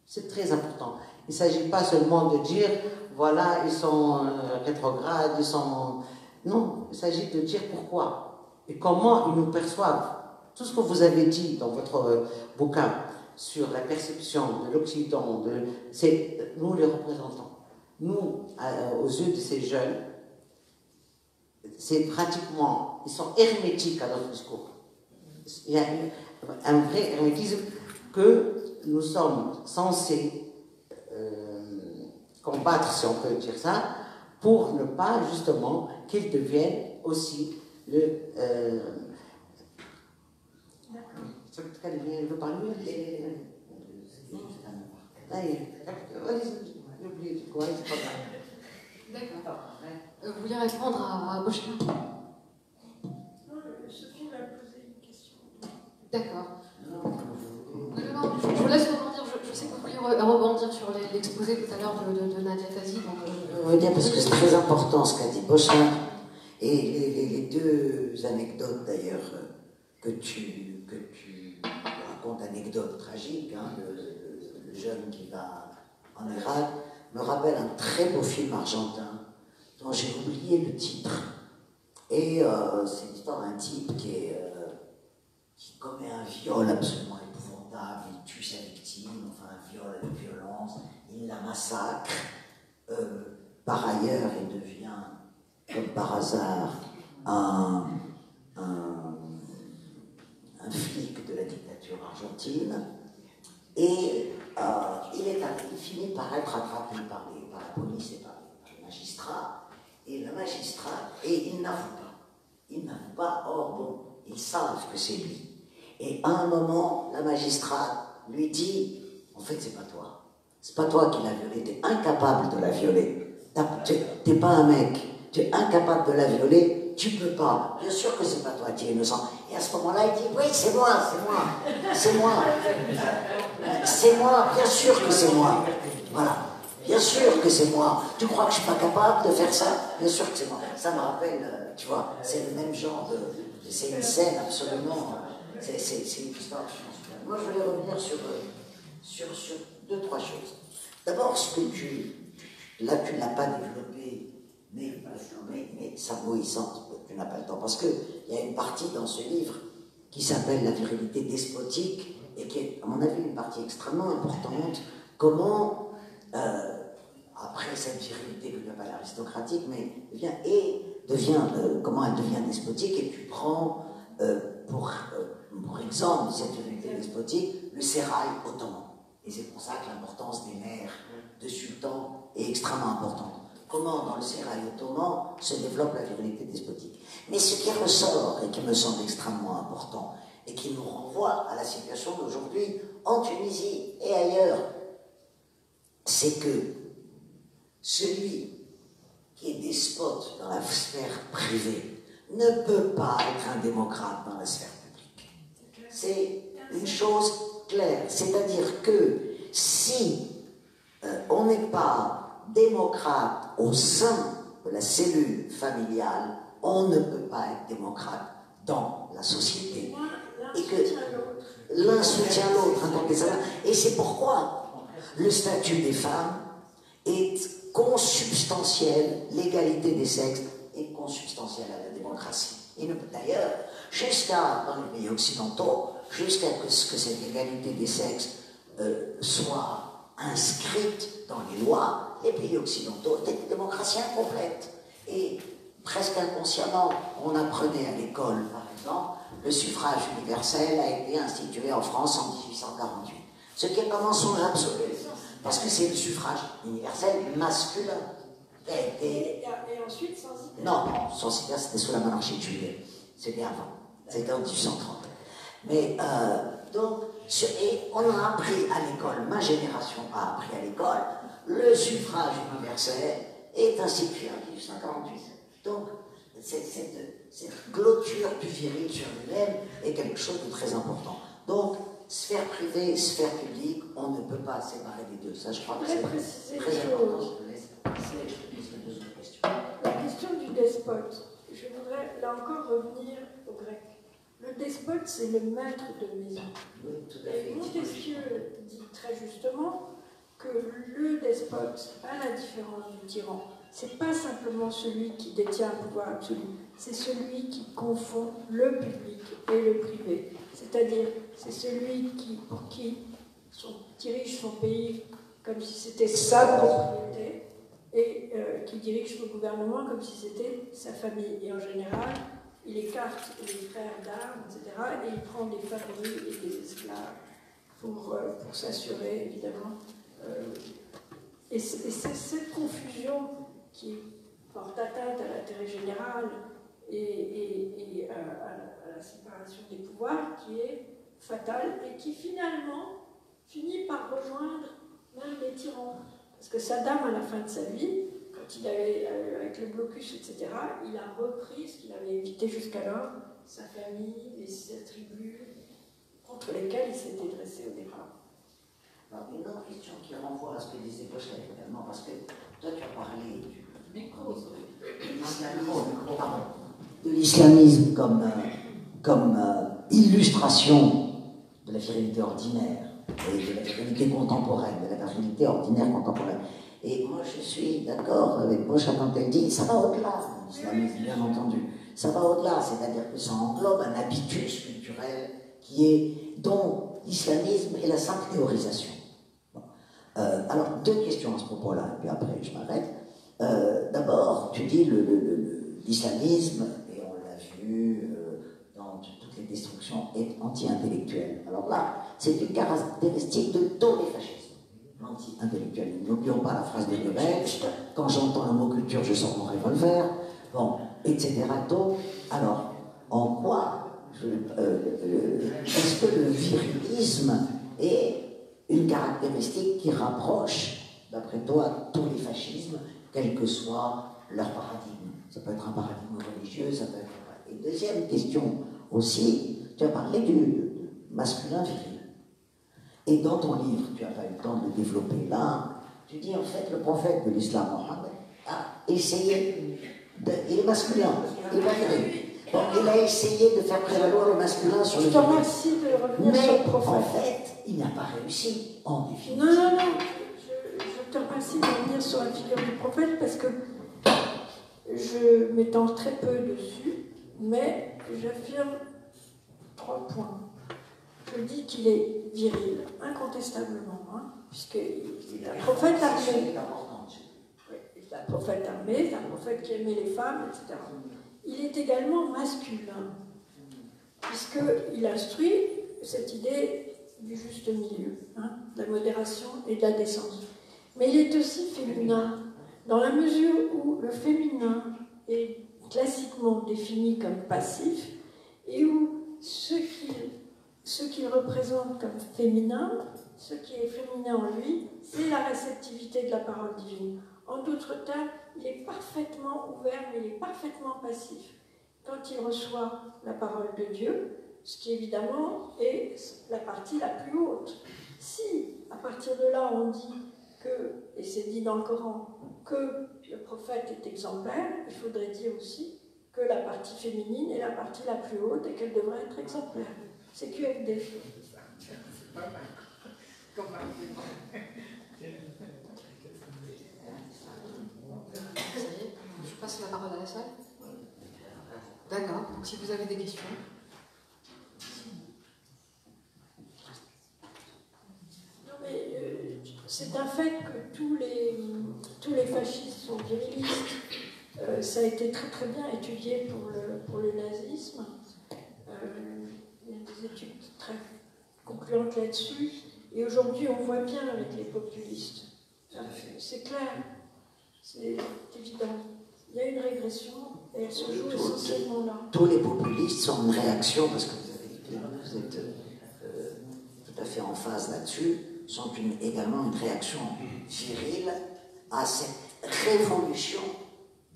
C'est très important. Il ne s'agit pas seulement de dire, voilà, ils sont rétrogrades, ils sont... Non, il s'agit de dire pourquoi et comment ils nous perçoivent. Tout ce que vous avez dit dans votre bouquin sur la perception de l'Occident, c'est nous les représentants. Nous, aux yeux de ces jeunes, c'est pratiquement, ils sont hermétiques à notre discours. Il y a un vrai hermétisme que nous sommes censés combattre, si on peut dire ça, pour ne pas justement qu'ils deviennent aussi le... Je veux parler
D'accord. Vous voulez répondre à Bochna?
Sophie m'a posé une question.
D'accord. Non, je vous laisse rebondir. Je sais que vous vouliez rebondir sur l'exposé tout à l'heure de Nadia Tazi.
Oui, bien, parce que c'est très important ce qu'a dit Bochna. Et les 2 anecdotes d'ailleurs que tu anecdote tragique, hein, le jeune qui va en Irak, me rappelle un très beau film argentin dont j'ai oublié le titre. Et c'est l'histoire d'un type qui commet un viol absolument épouvantable, il tue sa victime, enfin un viol avec violence, il la massacre. Par ailleurs, il devient, comme par hasard, un flic de la dictature argentine, et il finit par être attrapé par la police et par les magistrats, et le magistrat, et il n'avoue pas, or bon, ils savent que c'est lui. Et à un moment, la magistrate lui dit, en fait c'est pas toi qui l'as violée, t'es incapable de la violer. T'es pas un mec, tu es incapable de la violer, tu peux pas. Bien sûr que c'est pas toi, tu es innocent. Et à ce moment-là, il dit, oui, c'est moi, bien sûr que c'est moi. Voilà, bien sûr que c'est moi. Tu crois que je suis pas capable de faire ça? Bien sûr que c'est moi. Ça me rappelle, tu vois, c'est le même genre c'est une scène absolument, c'est une histoire. Moi, je voulais revenir sur 2-3 choses. D'abord, ce que tu ne l'as pas développé, mais ça moïssante, tu n'as pas le temps, parce qu'il y a une partie dans ce livre qui s'appelle La virilité despotique, et qui est, à mon avis, une partie extrêmement importante. Comment, après cette virilité que tu appelles aristocratique, mais comment elle devient despotique, et tu prends pour exemple de cette virilité despotique le sérail ottoman. Et c'est pour ça que l'importance des mères de sultans est extrêmement importante. Comment, dans le sérail ottoman, se développe la virilité despotique. Mais ce qui ressort, et qui me semble extrêmement important, et qui nous renvoie à la situation d'aujourd'hui, en Tunisie et ailleurs, c'est que celui qui est despote dans la sphère privée ne peut pas être un démocrate dans la sphère publique. C'est une chose claire, c'est-à-dire que si on n'est pas démocrate au sein de la cellule familiale, on ne peut pas être démocrate dans la société. Et que l'un soutient l'autre. Et c'est pourquoi le statut des femmes est consubstantiel, l'égalité des sexes est consubstantielle à la démocratie. Et d'ailleurs, dans les pays occidentaux, jusqu'à ce que cette égalité des sexes soit inscrite dans les lois, les pays occidentaux étaient des démocraties incomplètes. Et presque inconsciemment, on apprenait à l'école, par exemple, le suffrage universel a été institué en France en 1848. Ce qui est un mensonge absolu, parce que c'est le suffrage universel masculin.
Et ensuite, sans Hitler.
Non, sans Hitler, c'était sous la monarchie de Juillet. C'était avant. C'était en 1830. Mais, donc, et on a appris à l'école, ma génération a appris à l'école, le suffrage universel est institué en 1848. Donc, cette clôture du viril sur lui-même est quelque chose de très important. Donc, sphère privée, sphère publique, on ne peut pas séparer les deux. Ça, je crois que c'est très important. Je te laisse la deuxième question.
La question du despote. Je voudrais là encore revenir au grec. Le despote, c'est le maître de maison.
Oui, tout à fait.
Et Montesquieu dit très justement que le despote, à la différence du tyran, c'est pas simplement celui qui détient un pouvoir absolu, c'est celui qui confond le public et le privé. C'est-à-dire, c'est celui qui dirige son pays comme si c'était sa propriété et qui dirige son gouvernement comme si c'était sa famille. Et en général, il écarte les frères d'armes, etc. et il prend des favoris et des esclaves pour s'assurer, évidemment. Et c'est cette confusion qui porte atteinte à l'intérêt général et à la séparation des pouvoirs qui est fatale et qui finalement finit par rejoindre même les tyrans. Parce que Saddam, à la fin de sa vie, quand il avait, avec le blocus, etc., il a repris ce qu'il avait évité jusqu'alors, sa famille, ses tribus, contre lesquelles il s'était dressé au départ.
Alors, une autre question qui renvoie à ce que disait Boschler également, parce que toi tu as parlé du micro, de l'islamisme comme illustration de la virilité ordinaire et de la virilité contemporaine, de la virilité ordinaire contemporaine. Et moi, je suis d'accord avec Bosch quand elle dit ça va au-delà de l'islamisme, bien entendu. Ça va au-delà, c'est-à-dire que ça englobe un habitus culturel dont l'islamisme est la simple théorisation. Bon. Alors, deux questions à ce propos-là, et puis après je m'arrête. D'abord, tu dis l'islamisme, et on l'a vu dans toutes les destructions, est anti-intellectuel. Alors là, c'est une caractéristique de tous les fascismes. Anti-intellectuel. N'oublions pas la phrase de Goebbels, quand j'entends le mot culture, je sors mon revolver, bon, etc. Alors, en quoi est-ce que le virilisme est une caractéristique qui rapproche, d'après toi, tous les fascismes, quel que soit leur paradigme? Ça peut être un paradigme religieux, ça peut être... Et deuxième question aussi, tu as parlé du masculin viril. Et dans ton livre, tu n'as pas eu le temps de le développer là, tu dis en fait le prophète de l'islam, Mohammed, a essayé, il est masculin, il est viril. Bon, il a essayé de faire prévaloir le masculin sur le féminin.
Je te remercie de revenir sur le prophète.
En fait, il n'a pas réussi, en définitive.
Non. Je te remercie de revenir sur la figure du prophète parce que je m'étends très peu dessus, mais j'affirme 3 points. Je dis qu'il est viril, incontestablement, hein, puisque il est un prophète armé. C'est un prophète armé, c'est un prophète qui aimait les femmes, etc. Il est également masculin, puisqu'il instruit cette idée du juste milieu, hein, de la modération et de la décence. Mais il est aussi féminin, dans la mesure où le féminin est classiquement défini comme passif, et où ce qu'il représente comme féminin, ce qui est féminin en lui, c'est la réceptivité de la parole divine. En d'autres termes, il est parfaitement ouvert, mais il est parfaitement passif. Quand il reçoit la parole de Dieu, ce qui évidemment est la partie la plus haute. Si, à partir de là, on dit que, et c'est dit dans le Coran, que le prophète est exemplaire, il faudrait dire aussi que la partie féminine est la partie la plus haute et qu'elle devrait être exemplaire. C'est QFD.
C'est pas mal. Comme ça y est, je passe la parole à la salle. D'accord, donc si vous avez des questions.
Non mais c'est un fait que tous les fascistes sont virilistes. Ça a été très très bien étudié pour le nazisme. Il y a des études très concluantes là-dessus. Et aujourd'hui, on voit bien avec les populistes. C'est clair, c'est évident. Il y a une régression et elle se joue essentiellement là.
Tous les populistes sont une réaction, parce que vous êtes tout à fait en phase là-dessus, sont également une réaction virile à cette révolution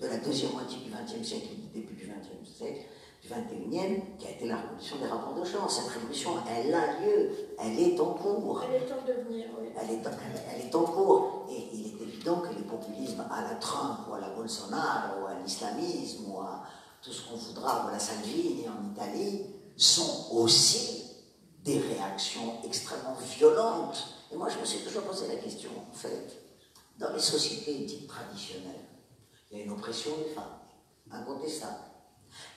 de la deuxième moitié du XXe siècle, du début du XXe siècle, du XXIe, qui a été la révolution des rapports de genre. Cette révolution, elle a lieu, elle est en cours.
Elle est en devenir, oui.
Elle est en cours. Et il est évident que les populismes à la Trump, ou à la Bolsonaro, ou à l'islamisme, ou à tout ce qu'on voudra, ou à la Salvini en Italie, sont aussi des réactions extrêmement violentes. Et moi, je me suis toujours posé la question, en fait, dans les sociétés dites traditionnelles, il y a une oppression des femmes, incontestable.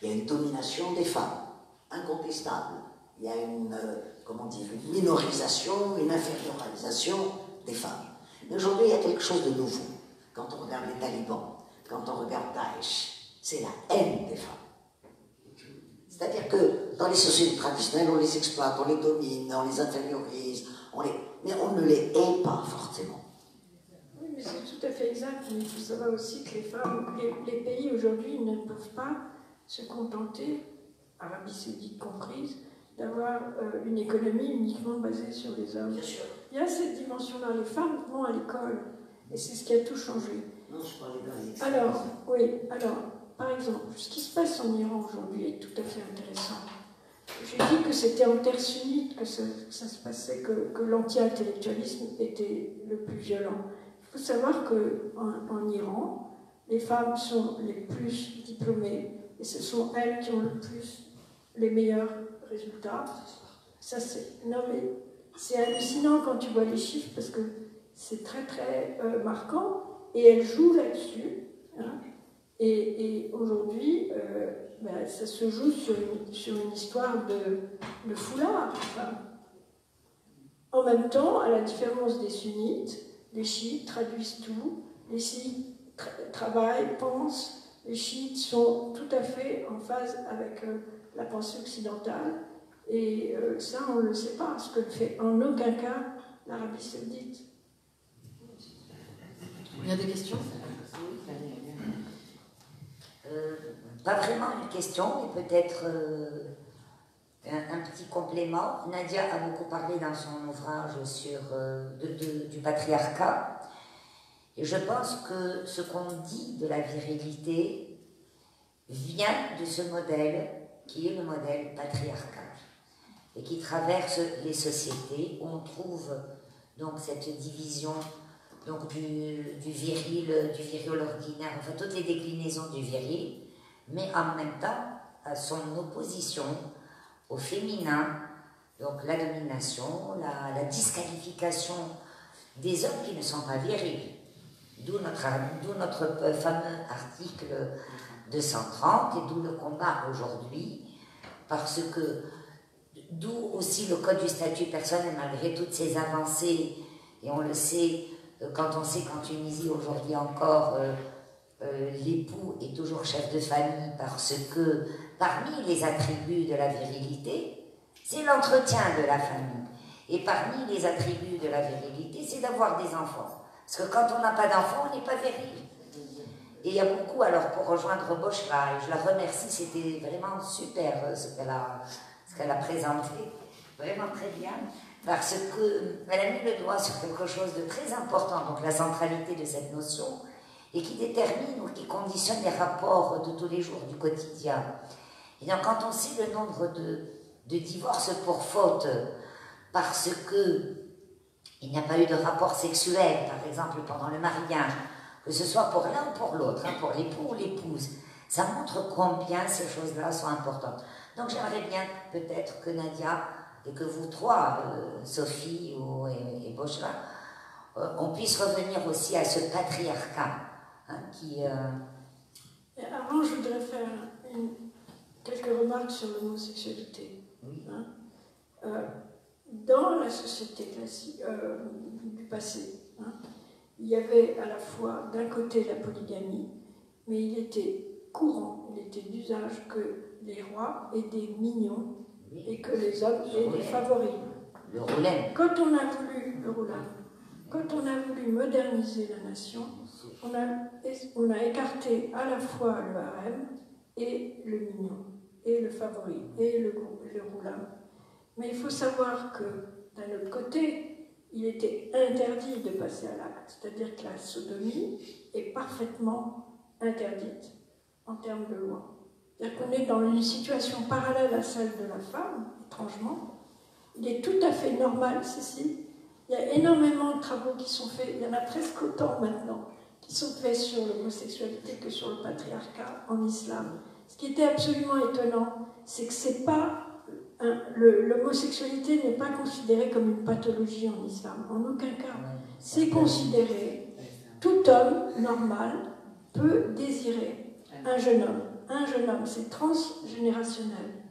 Il y a une domination des femmes, incontestable. Il y a une minorisation, une infériorisation des femmes. Mais aujourd'hui, il y a quelque chose de nouveau. Quand on regarde les talibans, quand on regarde Daesh, c'est la haine des femmes. C'est-à-dire que dans les sociétés traditionnelles, on les exploite, on les domine, on les infériorise, mais on ne les hait pas forcément.
Oui, mais c'est tout à fait exact. Mais il faut savoir aussi que les femmes, les pays aujourd'hui ne peuvent pas se contenter, Arabie Saoudite comprise, d'avoir une économie uniquement basée sur les hommes.
Bien sûr.
Il y a cette dimension-là. Les femmes vont à l'école et c'est ce qui a tout changé.
Non, je parlais d'un
Alors, par exemple, ce qui se passe en Iran aujourd'hui est tout à fait intéressant. J'ai dit que c'était en terre sunnite que ça se passait, que l'anti-intellectualisme était le plus violent. Il faut savoir qu'en Iran, les femmes sont les plus diplômées et ce sont elles qui ont le plus les meilleurs résultats. Ça, non, mais c'est hallucinant quand tu vois les chiffres parce que c'est très très marquant et elle joue là-dessus. Hein. Et aujourd'hui, ben, ça se joue sur une histoire de foulard. Enfin, en même temps, à la différence des sunnites, les chiites traduisent tout, les sunnites travaillent, pensent, les chiites sont tout à fait en phase avec la pensée occidentale. Et ça, on ne le sait pas, ce que ne fait en aucun cas l'Arabie Saoudite.
Il y a des questions?
Pas vraiment une question, mais peut-être un petit complément. Nadia a beaucoup parlé dans son ouvrage sur, du patriarcat. Et je pense que ce qu'on dit de la virilité vient de ce modèle qui est le modèle patriarcal et qui traverse les sociétés où on trouve donc cette division donc du viril ordinaire, enfin toutes les déclinaisons du viril, mais en même temps à son opposition au féminin, donc la domination, la disqualification des hommes qui ne sont pas virils. D'où notre fameux article 230 et d'où le combat aujourd'hui, parce que d'où aussi le code du statut personnel, malgré toutes ces avancées, et on le sait, quand on sait qu'en Tunisie aujourd'hui encore, l'époux est toujours chef de famille parce que parmi les attributs de la virilité, c'est l'entretien de la famille. Et parmi les attributs de la virilité, c'est d'avoir des enfants. Parce que quand on n'a pas d'enfants, on n'est pas viril. Et il y a beaucoup, alors pour rejoindre Bochra, et je la remercie, c'était vraiment super ce qu'elle a présenté, vraiment très bien, parce qu'elle a mis le doigt sur quelque chose de très important, donc la centralité de cette notion, et qui détermine ou qui conditionne les rapports de tous les jours, du quotidien. Et donc quand on sait le nombre de divorces pour faute, parce que il n'y a pas eu de rapport sexuel, par exemple pendant le mariage, que ce soit pour l'un ou pour l'autre, hein, pour l'époux ou l'épouse, ça montre combien ces choses-là sont importantes. Donc j'aimerais bien peut-être que Nadia et que vous trois, Sophie et Bochra, on puisse revenir aussi à ce patriarcat hein, qui...
Avant, je voudrais faire quelques remarques sur l'homosexualité.
Oui.
Hein. Dans la société classique du passé, hein, il y avait à la fois d'un côté la polygamie, mais il était courant, il était d'usage que les rois aient des mignons et que les hommes aient des favoris.
Le roulem.
Quand on a voulu moderniser la nation, on a écarté à la fois le harem et le mignon, et le favori, et le roulam. Mais il faut savoir que, d'un autre côté, il était interdit de passer à l'acte, c'est-à-dire que la sodomie est parfaitement interdite en termes de loi. C'est-à-dire qu'on est dans une situation parallèle à celle de la femme, étrangement. Il est tout à fait normal, ceci. Il y a énormément de travaux qui sont faits, il y en a presque autant maintenant, qui sont faits sur l'homosexualité que sur le patriarcat en islam. Ce qui était absolument étonnant, c'est que c'est pas l'homosexualité n'est pas considérée comme une pathologie en islam, en aucun cas. C'est considéré, tout homme normal peut désirer un jeune homme. Un jeune homme, c'est transgénérationnel.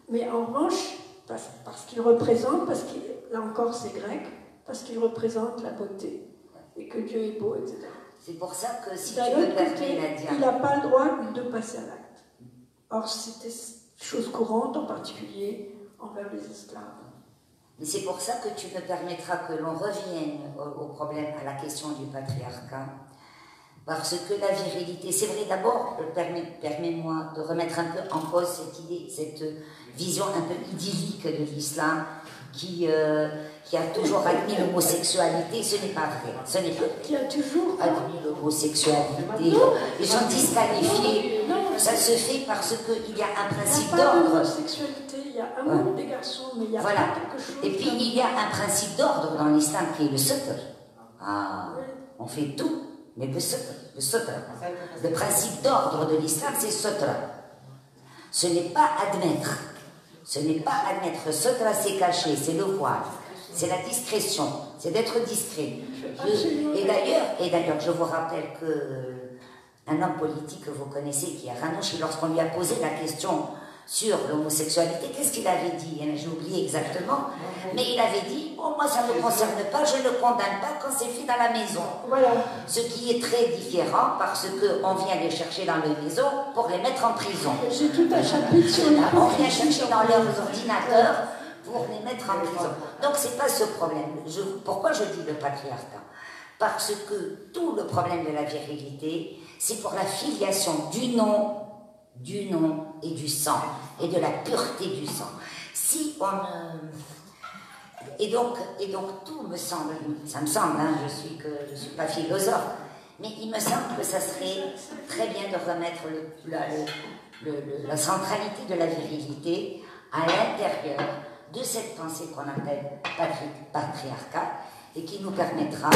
Mais en revanche, parce qu'il représente, là encore c'est grec, parce qu'il représente la beauté, et que Dieu est beau, etc.
C'est pour ça que si tu me permets, Nadia...
Il n'a pas le droit de passer à l'acte. Or, c'était chose courante, en particulier envers les esclaves.
Mais c'est pour ça que tu me permettras que l'on revienne au problème, à la question du patriarcat. Parce que la virilité, c'est vrai, d'abord, permets-moi de remettre un peu en cause cette idée, cette vision un peu idyllique de l'islam qui a toujours admis l'homosexualité. Ce n'est pas vrai. Ce n'est pas vrai.
Qui a toujours
admis l'homosexualité. Ils sont disqualifiés. Ça se fait parce qu'il y a un principe d'ordre.
Il n'y a pas d'homosexualité, il y a amour des garçons, mais il y a pas quelque chose...
Et puis il y a un principe d'ordre dans l'islam qui est le satr. On fait tout, mais le satr. Le principe d'ordre de l'islam, c'est satr. Ce n'est pas admettre ce n'est pas admettre se tracer caché, c'est le voile, c'est la discrétion, c'est d'être discret. Et d'ailleurs, je vous rappelle qu'un homme politique que vous connaissez, qui est Ranouchi, lorsqu'on lui a posé la question sur l'homosexualité, qu'est-ce qu'il avait dit? J'ai oublié exactement, mais il avait dit, oh, moi ça ne me concerne pas, je ne condamne pas quand c'est fait dans la maison.
Voilà.
Ce qui est très différent parce qu'on vient les chercher dans les maisons pour les mettre en prison.
J'ai tout un chapitre sur les
On vient chercher dans leurs ordinateurs pour les mettre en prison. Donc c'est pas ce problème. Pourquoi je dis le patriarcat? Parce que tout le problème de la virilité, c'est pour la filiation du nom et du sang, et de la pureté du sang. Si on... Et donc tout me semble, ça me semble, hein, je suis pas philosophe, mais il me semble que ça serait très bien de remettre la centralité de la virilité à l'intérieur de cette pensée qu'on appelle patriarcat, et qui nous permettra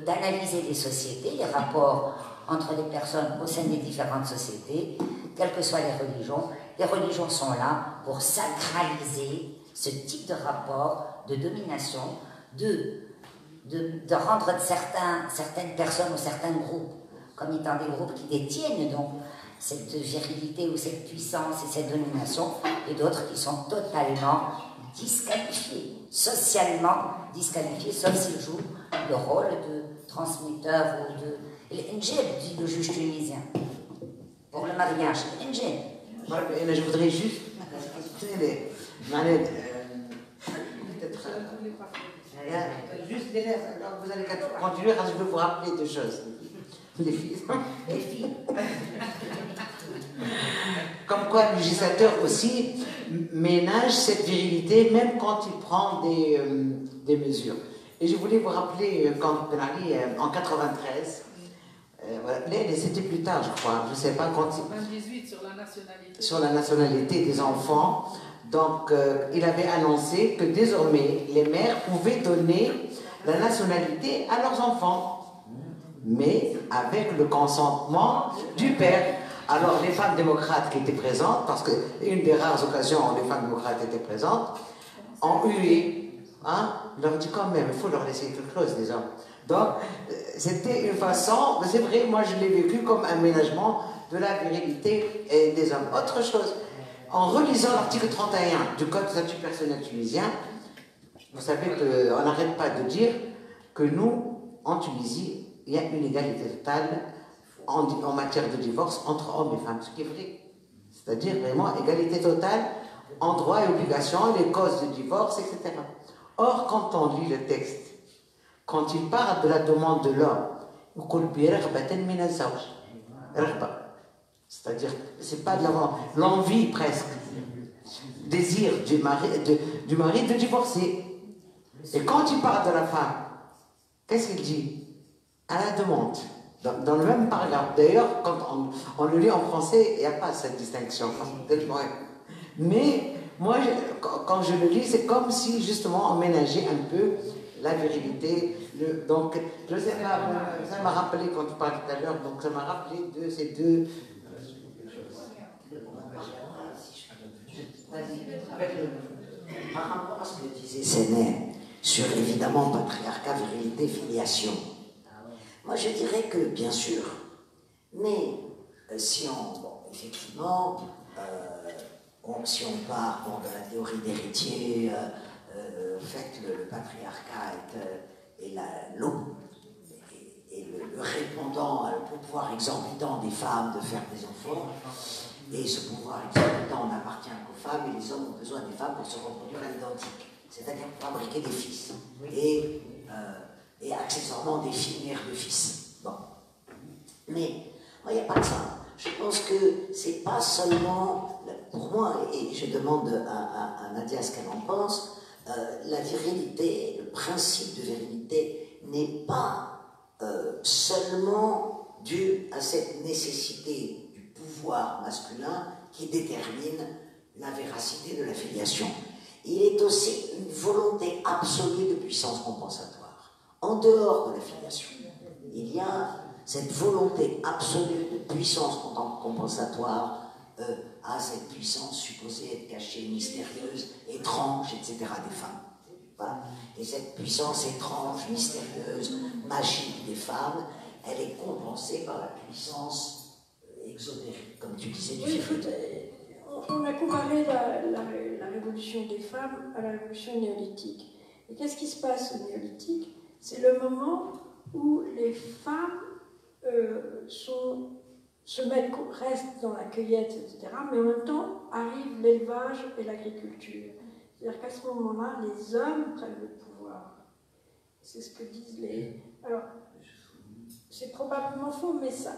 d'analyser les sociétés, les rapports entre les personnes au sein des différentes sociétés, quelles que soient les religions. Les religions sont là pour sacraliser ce type de rapport de domination, de rendre certaines personnes ou certains groupes comme étant des groupes qui détiennent donc cette virilité ou cette puissance et cette domination, et d'autres qui sont totalement disqualifiés, socialement disqualifiés, sauf s'ils jouent le rôle de transmetteur ou de... L'Injil, dit le juge tunisien, pour le mariage, l'Injil.
Je voudrais juste... Juste, vous allez continuer, je vais vous rappeler deux choses. Les filles. Comme quoi, le législateur aussi ménage cette virilité, même quand il prend des mesures. Et je voulais vous rappeler, quand Ben Ali, en 93, c'était plus tard, je crois, je ne sais pas quand...
98 sur la nationalité.
Sur la nationalité des enfants. Donc, il avait annoncé que désormais, les mères pouvaient donner la nationalité à leurs enfants, mais avec le consentement du père. Alors, les femmes démocrates qui étaient présentes, parce qu'une des rares occasions où les femmes démocrates étaient présentes, ont hué. Hein? On leur dit quand même, il faut leur laisser quelque chose, les hommes. Donc, c'était une façon, c'est vrai, moi je l'ai vécu comme un ménagement de la virilité des hommes. Autre chose, en relisant l'article 31 du Code de statut personnel tunisien, vous savez qu'on n'arrête pas de dire que nous, en Tunisie, il y a une égalité totale en matière de divorce entre hommes et femmes, ce qui est vrai. C'est-à-dire vraiment égalité totale en droits et obligations, les causes de divorce, etc. Or, quand on lit le texte, quand il parle de la demande de l'homme, c'est-à-dire, c'est pas de l'envie presque, désir du mari de divorcer. Et quand il parle de la femme, qu'est-ce qu'il dit? À la demande. Dans le même paragraphe. D'ailleurs, quand on le lit en français, il n'y a pas cette distinction. Mais moi, quand je le lis, c'est comme si justement on ménageait un peu la virilité. Donc, je ne sais pas, ça m'a rappelé quand tu parlais tout à l'heure, donc ça m'a rappelé de ces deux.
Par rapport à ce que disait Séné sur évidemment patriarcat, virilité, filiation, moi je dirais que bien sûr, mais si on, effectivement, si on part de la théorie d'héritier, en fait le patriarcat est le répondant au pouvoir exorbitant des femmes de faire des enfants, et ce pouvoir exorbitant n'appartient qu'aux femmes, et les hommes ont besoin des femmes pour se reproduire à l'identique, c'est-à-dire pour fabriquer des fils, et accessoirement des filles mères de fils. Bon. Mais moi, il n'y a pas que ça. Je pense que c'est pas seulement, pour moi, et je demande à Nadia ce qu'elle en pense, la virilité, le principe de virilité n'est pas seulement dû à cette nécessité du pouvoir masculin qui détermine la véracité de la filiation. Il est aussi une volonté absolue de puissance compensatoire. En dehors de la filiation, il y a cette volonté absolue de puissance compensatoire à cette puissance supposée être cachée, mystérieuse, étrange, etc. des femmes. Voilà. Et cette puissance étrange, mystérieuse, magique des femmes, elle est compensée par la puissance exotérique, comme tu disais du féminin.
On a comparé la révolution des femmes à la révolution néolithique. Et qu'est-ce qui se passe au néolithique? C'est le moment où les femmes restent dans la cueillette, etc., mais en même temps arrive l'élevage et l'agriculture. C'est-à-dire qu'à ce moment-là, les hommes prennent le pouvoir. C'est ce que disent les... Alors, c'est probablement faux, mais ce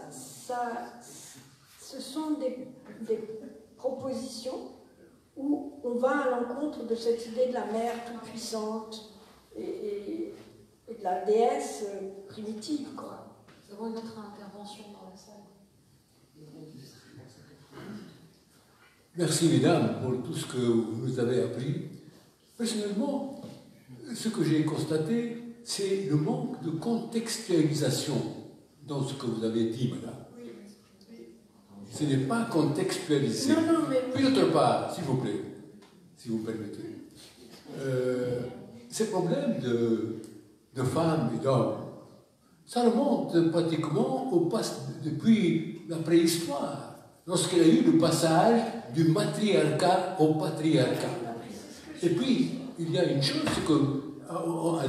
sont des propositions où on va à l'encontre de cette idée de la mère toute-puissante et de la déesse primitive, quoi.
Nous avons une autre intervention dans la salle.
Merci mesdames pour tout ce que vous nous avez appris. Personnellement, ce que j'ai constaté, c'est le manque de contextualisation dans ce que vous avez dit, madame. Ce n'est pas contextualisé.
Non, mais...
Puis d'autre part, s'il vous plaît, si vous permettez, ces problèmes de femmes et d'hommes, ça remonte pratiquement depuis la préhistoire, lorsqu'il y a eu le passage du matriarcat au patriarcat. Et puis, il y a une chose, c'est qu'à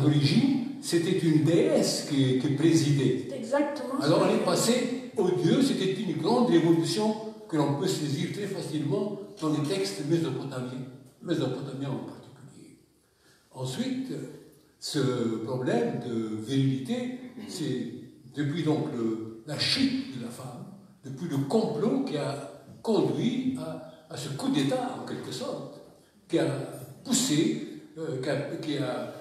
l'origine, c'était une déesse qui présidait.
C'est exactement ça.
Alors on est passé au dieu, c'était une grande révolution que l'on peut saisir très facilement dans les textes mésopotamiens en particulier. Ensuite, ce problème de virilité, c'est depuis donc la chute de la femme, depuis le complot qui a conduit à ce coup d'État, en quelque sorte, qui a poussé, qui a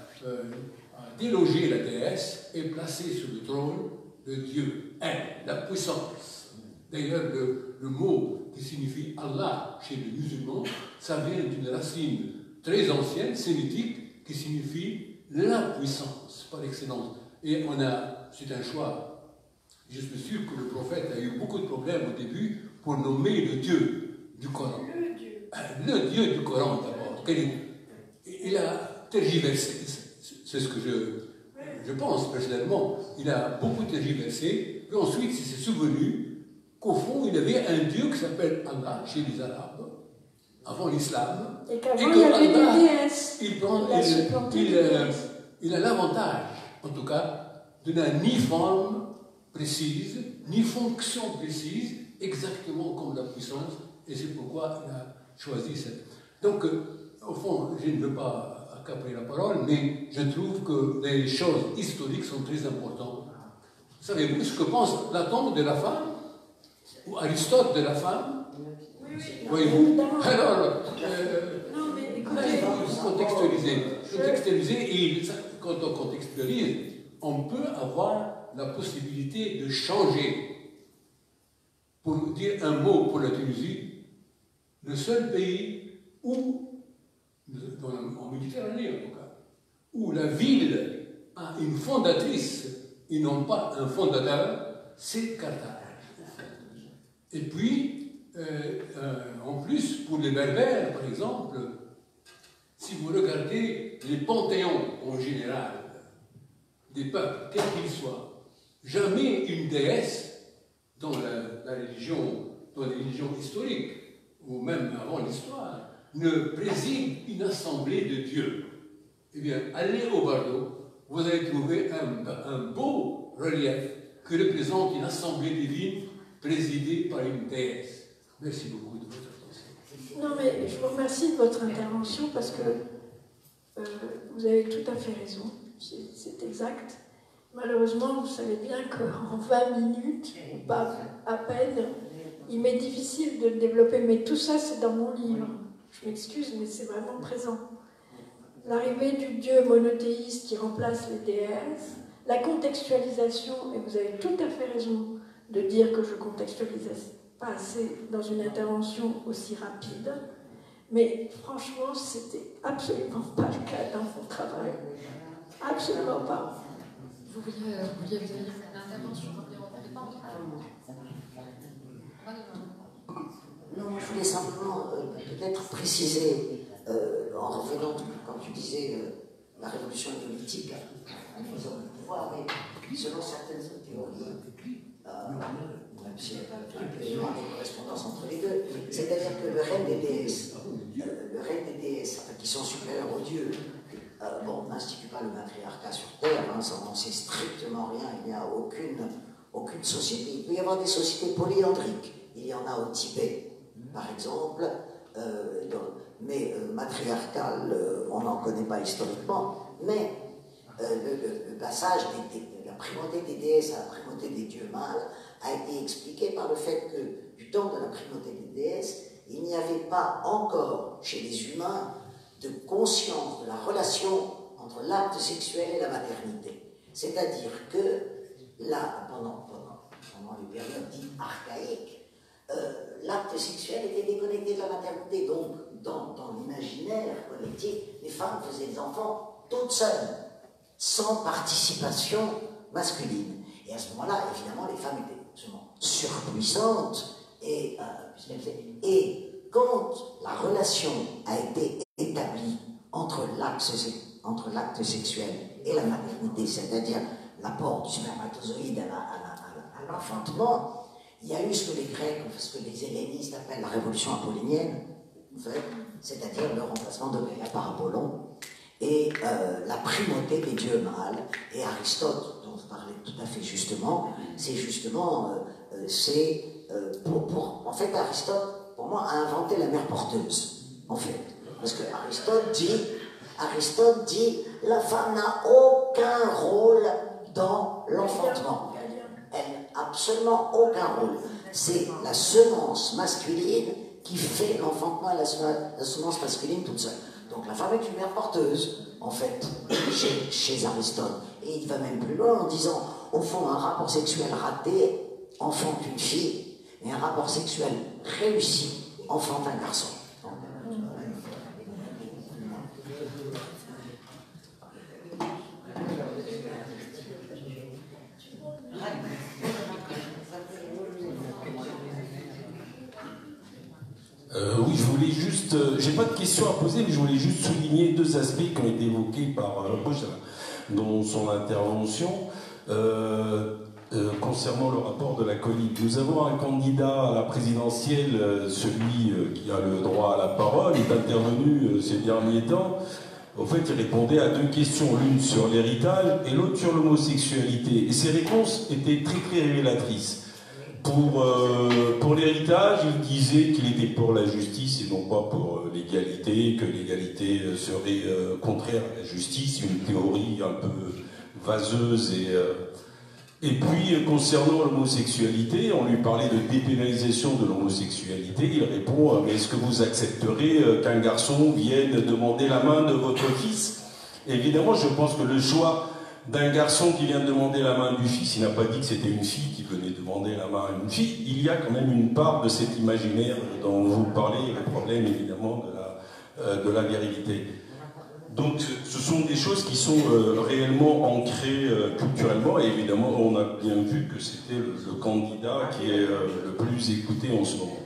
délogé la déesse et placé sur le trône le Dieu, elle, la puissance. D'ailleurs, le mot qui signifie Allah chez les musulmans, ça vient d'une racine très ancienne, sémitique, qui signifie la puissance, par excellence. Et c'est un choix. Je suis sûr que le prophète a eu beaucoup de problèmes au début pour nommer le Dieu du Coran. Le Dieu du Coran d'abord. Il a tergiversé, c'est ce que je pense personnellement, il a beaucoup tergiversé, puis ensuite il s'est souvenu qu'au fond il avait un Dieu qui s'appelle Allah chez les Arabes, avant l'islam,
et qu'avant il y avait des déesses.
Il a l'avantage, en tout cas, de n'a ni forme précise, ni fonction précise, exactement comme la puissance, et c'est pourquoi il a choisi cette. Donc, au fond, je ne veux pas accaparer la parole, mais je trouve que les choses historiques sont très importantes. Savez-vous ce que pense Platon de la femme, ou Aristote de la femme? Voyez-vous? Alors,
non, mais écoutez,
contextualiser, et quand on contextualise, on peut avoir la possibilité de changer. Pour dire un mot pour la Tunisie, le seul pays où, en Méditerranée en tout cas, où la ville a une fondatrice et non pas un fondateur, c'est Carthage. Et puis, en plus, pour les Berbères, par exemple, si vous regardez les panthéons en général, des peuples, quels qu'ils soient, jamais une déesse dans la religion, dans les religions historiques, ou même avant l'histoire, ne préside une assemblée de dieux. Eh bien, allez au Bardo, vous allez trouver un beau relief qui représente une assemblée divine présidée par une déesse. Merci beaucoup de votre attention.
Non, mais je vous remercie de votre intervention parce que vous avez tout à fait raison, c'est exact. Malheureusement, vous savez bien qu'en 20 minutes, ou pas à peine, il m'est difficile de le développer, mais tout ça, c'est dans mon livre. Je m'excuse, mais c'est vraiment présent. L'arrivée du Dieu monothéiste qui remplace les déesses, la contextualisation, et vous avez tout à fait raison de dire que je contextualisais pas assez dans une intervention aussi rapide, mais franchement, c'était absolument pas le cas dans mon travail. Absolument pas.
Vous vouliez une intervention complémentaire?
Non, moi je voulais simplement peut-être préciser, en revenant, comme tu disais, la révolution néolithique, en faisant le pouvoir, mais selon certaines théories, même s'il y a des correspondances entre les deux, c'est-à-dire que le règne des déesses, qui sont supérieures aux dieux, n'institue pas le matriarcat sur Terre, ça n'en sait strictement rien, il n'y a aucune société. Il peut y avoir des sociétés polyandriques, il y en a au Tibet, par exemple, mais matriarcal, on n'en connaît pas historiquement, mais le passage de la primauté des déesses à la primauté des dieux mâles a été expliqué par le fait que du temps de la primauté des déesses, il n'y avait pas encore chez les humains de conscience de la relation entre l'acte sexuel et la maternité. C'est-à-dire que là, pendant les périodes dites archaïques, l'acte sexuel était déconnecté de la maternité. Donc, dans l'imaginaire collectif, les femmes faisaient des enfants toutes seules, sans participation masculine. Et à ce moment-là, évidemment, les femmes étaient absolument surpuissantes. Et quand la relation a été établie entre l'acte sexuel et la maternité, c'est-à-dire l'apport du spermatozoïde à l'enfantement, il y a eu ce que les Grecs, ce que les hellénistes appellent la révolution apollinienne, en fait, c'est-à-dire le remplacement de Gaïa par Apollon, et la primauté des dieux mâles. Et Aristote, dont vous parlez tout à fait justement, c'est justement, en fait, Aristote, pour moi, a inventé la mère porteuse, en fait. Parce que Aristote dit, la femme n'a aucun rôle dans l'enfantement. Elle n'a absolument aucun rôle. C'est la semence masculine qui fait l'enfantement et la semence masculine toute seule. Donc la femme est une mère porteuse, en fait, chez Aristote. Et il va même plus loin en disant, au fond, un rapport sexuel raté enfante une fille, et un rapport sexuel réussi enfante un garçon.
Oui, je voulais juste, j'ai pas de questions à poser, mais je voulais juste souligner deux aspects qui ont été évoqués par Roche dans son intervention concernant le rapport de la colline. Nous avons un candidat à la présidentielle, celui qui a le droit à la parole, est intervenu ces derniers temps. En fait, il répondait à deux questions, l'une sur l'héritage et l'autre sur l'homosexualité. Et ses réponses étaient très très révélatrices. Pour l'héritage, il disait qu'il était pour la justice et non pas pour l'égalité, que l'égalité serait contraire à la justice, une théorie un peu vaseuse. Et puis, concernant l'homosexualité, on lui parlait de dépénalisation de l'homosexualité. Il répond, mais est-ce que vous accepterez qu'un garçon vienne demander la main de votre fils? Évidemment, je pense que le choix d'un garçon qui vient demander la main du fils, il n'a pas dit que c'était une fille qui venait demander la main à une fille. Il y a quand même une part de cet imaginaire dont vous parlez, le problème évidemment de la virilité. Donc ce sont des choses qui sont réellement ancrées culturellement, et évidemment on a bien vu que c'était le candidat qui est le plus écouté en ce moment.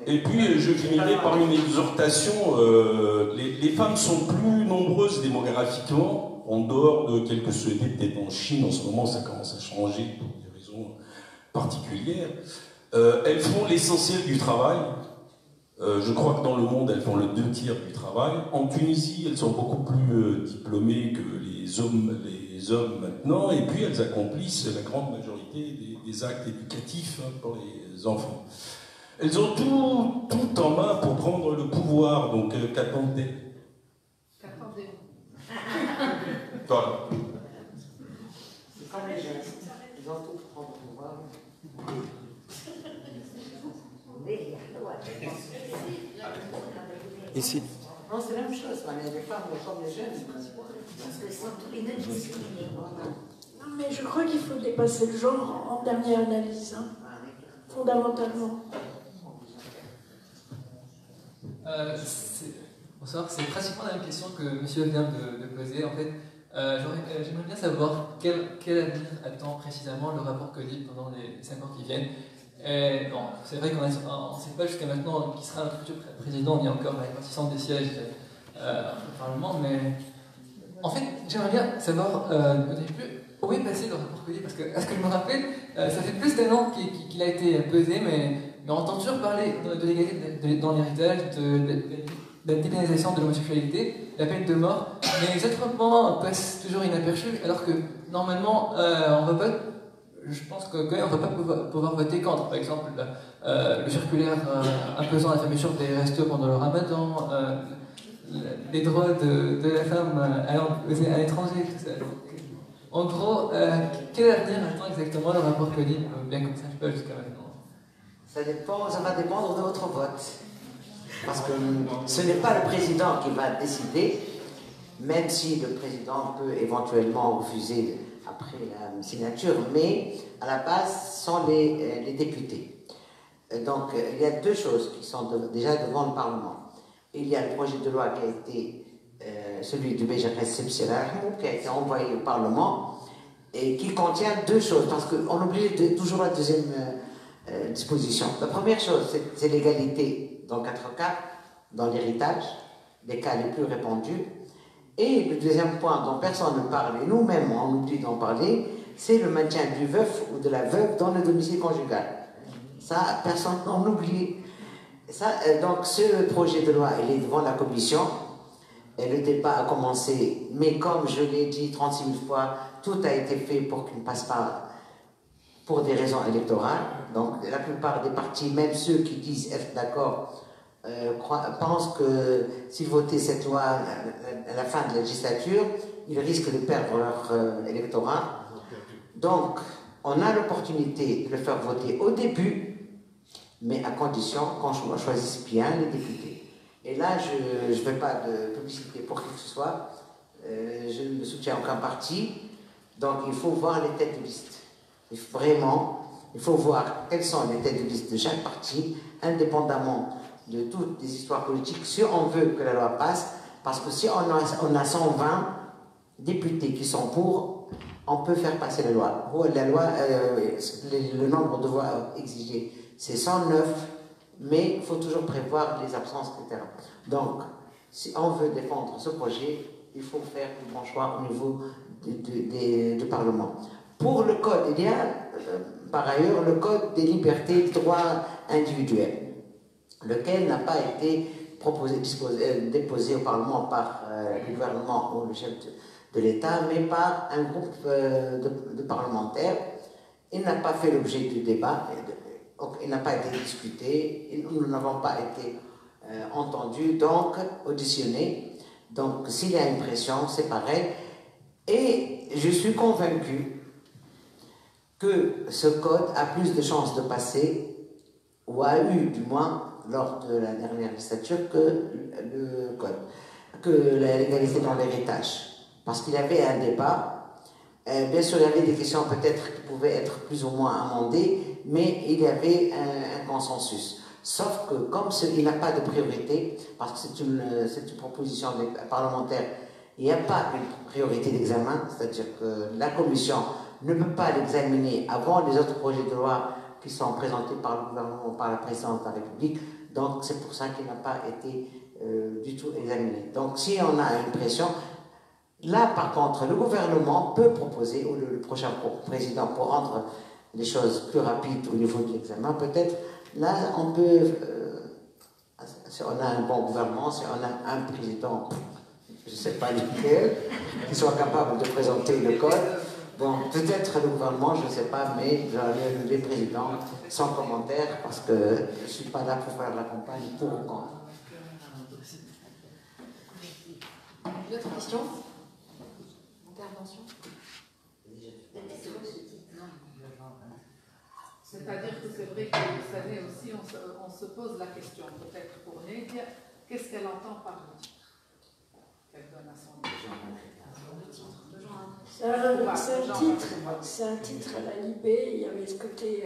Et puis je finirai par une exhortation, les femmes sont plus nombreuses démographiquement, en dehors de quelques sociétés, peut-être en Chine en ce moment ça commence à changer pour des raisons particulières. Elles font l'essentiel du travail. Je crois que dans le monde, elles font le 2/3 du travail. En Tunisie, elles sont beaucoup plus diplômées que les hommes maintenant, et puis elles accomplissent la grande majorité des actes éducatifs pour les enfants. Elles ont tout en main pour prendre le pouvoir, donc qu'attendez-vous? Voilà.
C'est comme les jeunes, ils ont tout pour prendre le pouvoir.
Ici.
Non, c'est la même chose, les femmes, comme les jeunes,
Parce que sont tous les deux discriminés.
Non, mais je crois qu'il faut dépasser le genre en dernière analyse, hein, fondamentalement.
Bonsoir, c'est pratiquement la même question que monsieur vient de poser. En fait, j'aimerais bien savoir quel avenir attend précisément le rapport Codip pendant les 5 ans qui viennent. Et bon, c'est vrai qu'on ne sait pas jusqu'à maintenant qui sera notre futur président, ni encore la répartition des sièges au Parlement, mais en fait, j'aimerais bien savoir au début où est passé le rapport Colli, parce que, à ce que je me rappelle, ça fait plus d'1 an qu'il a été pesé, mais on entend toujours parler de l'égalité dans l'héritage, de la dépénalisation de l'homosexualité, la peine de mort, mais les autres points passent toujours inaperçus, alors que normalement, on va pas. Je pense que quand même, on ne va pas pouvoir voter contre. Par exemple, le circulaire imposant la fermeture des restos pendant le ramadan, les droits de la femme allant à l'étranger, tout ça. Donc, en gros, quel avenir attend exactement le rapport Colli, bien qu'on ne sache pas jusqu'à maintenant?
Ça va dépendre de votre vote. Parce que ce n'est pas le président qui va décider, même si le président peut éventuellement refuser après la signature, mais à la base, ce sont les députés. Donc, il y a deux choses qui sont déjà devant le Parlement. Il y a le projet de loi qui a été, celui du BGRS Sepsilar, qui a été envoyé au Parlement et qui contient deux choses, parce qu'on oublie toujours la deuxième disposition. La première chose, c'est l'égalité dans 4 cas, dans l'héritage, les cas les plus répandus. Et le deuxième point dont personne ne parle, et nous-mêmes on oublie d'en parler, c'est le maintien du veuf ou de la veuve dans le domicile conjugal. Ça, personne n'en oublie. Donc ce projet de loi, il est devant la commission, et le débat a commencé, mais comme je l'ai dit 36 000 fois, tout a été fait pour qu'il ne passe pas pour des raisons électorales. Donc la plupart des partis, même ceux qui disent être d'accord, pensent que s'ils votaient cette loi à la fin de la législature, ils risquent de perdre leur électorat. Donc, on a l'opportunité de le faire voter au début, mais à condition qu'on choisisse bien les députés. Et là, je ne veux pas de publicité pour qui que ce soit, je ne soutiens aucun parti, donc il faut voir les têtes de liste. Vraiment, il faut voir quelles sont les têtes de liste de chaque parti, indépendamment de toutes les histoires politiques, si on veut que la loi passe, parce que si on a 120 députés qui sont pour, on peut faire passer la loi. La loi, le nombre de voix exigé, c'est 109, mais il faut toujours prévoir les absences, etc. Donc, si on veut défendre ce projet, il faut faire le bon choix au niveau du Parlement. Pour le code, il y a par ailleurs le code des libertés et droits individuels, lequel n'a pas été déposé au Parlement par le gouvernement ou le chef de l'État, mais par un groupe de parlementaires. Il n'a pas fait l'objet du débat, il n'a pas été discuté, et nous n'avons pas été entendus, donc auditionnés. Donc s'il y a une pression, c'est pareil. Et je suis convaincu que ce code a plus de chances de passer, ou a eu du moins lors de la dernière législature, que le code, que la légalité dans l'héritage. Parce qu'il y avait un débat, bien sûr il y avait des questions peut-être qui pouvaient être plus ou moins amendées, mais il y avait un consensus. Sauf que comme il n'a pas de priorité, parce que c'est une proposition parlementaire, il n'y a pas une priorité d'examen, c'est-à-dire que la commission ne peut pas l'examiner avant les autres projets de loi qui sont présentés par le gouvernement ou par la présidence de la République. Donc c'est pour ça qu'il n'a pas été du tout examiné. Donc si on a une pression, là par contre le gouvernement peut proposer, ou le prochain président pour rendre les choses plus rapides au niveau de l'examen, peut-être là on peut, si on a un bon gouvernement, si on a un président, je ne sais pas lequel, qui soit capable de présenter le code. Bon, peut-être le gouvernement, je ne sais pas, mais les présidents, sans commentaire, parce que je ne suis pas là pour faire la campagne pour ou contre.
Une autre question? Intervention?
C'est-à-dire que c'est vrai que cette année aussi, on se pose la question, peut-être pour Nédia, qu'est-ce qu'elle entend par le titre qu'elle donne à son
C'est un titre à la Libé, il y avait ce côté,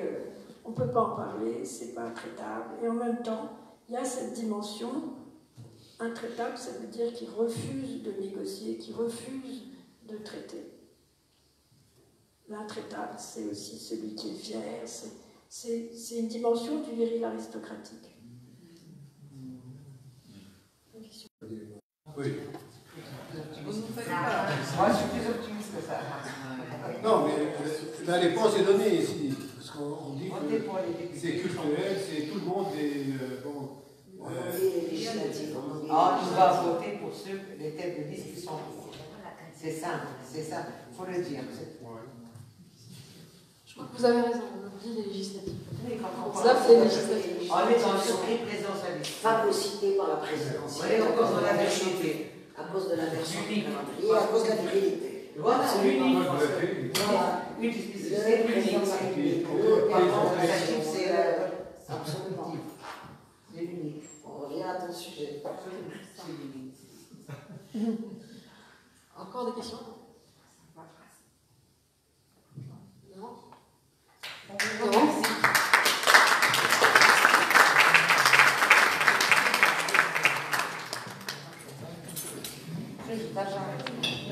on ne peut pas en parler, c'est pas intraitable. Et en même temps, il y a cette dimension intraitable, ça veut dire qu'il refuse de négocier, qu'il refuse de traiter. L'intraitable, c'est aussi celui qui est fier, C'est une dimension du viril aristocratique.
Oui.
Vous ne faites pas.
Moi, je suis plus optimiste que ça.
Non, mais la réponse est donnée ici. Parce qu'on dit
Votez pour les
que
députés.
c'est culturel, c'est tout le monde est. Bon,
Les législatives,
On va voter pour ceux, les têtes de liste qui sont pour. C'est simple, c'est simple. Il faut le dire.
Je crois que vous avez raison, on oublie les législatives.
On
Ça, c'est les législatives.
est dans l'esprit présidentialiste.
phagocyté par la présidentielle.
Oui, à cause de la virginité.
À cause de l'inversion du
Unique.
calendrier, à cause de la virilité.
Voilà, unique.
Voilà.
Une spécificité unique. Par contre, c'est
Absolument.
c'est unique.
On revient à ton sujet.
C'est unique.
Encore des questions? Non? Non?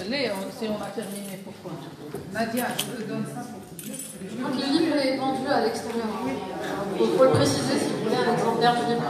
Allez, si on a terminé, pourquoi? Nadia, je te donne ça pour
Je crois que le livre est vendu à l'extérieur. Il faut le préciser si vous voulez un exemplaire du livre.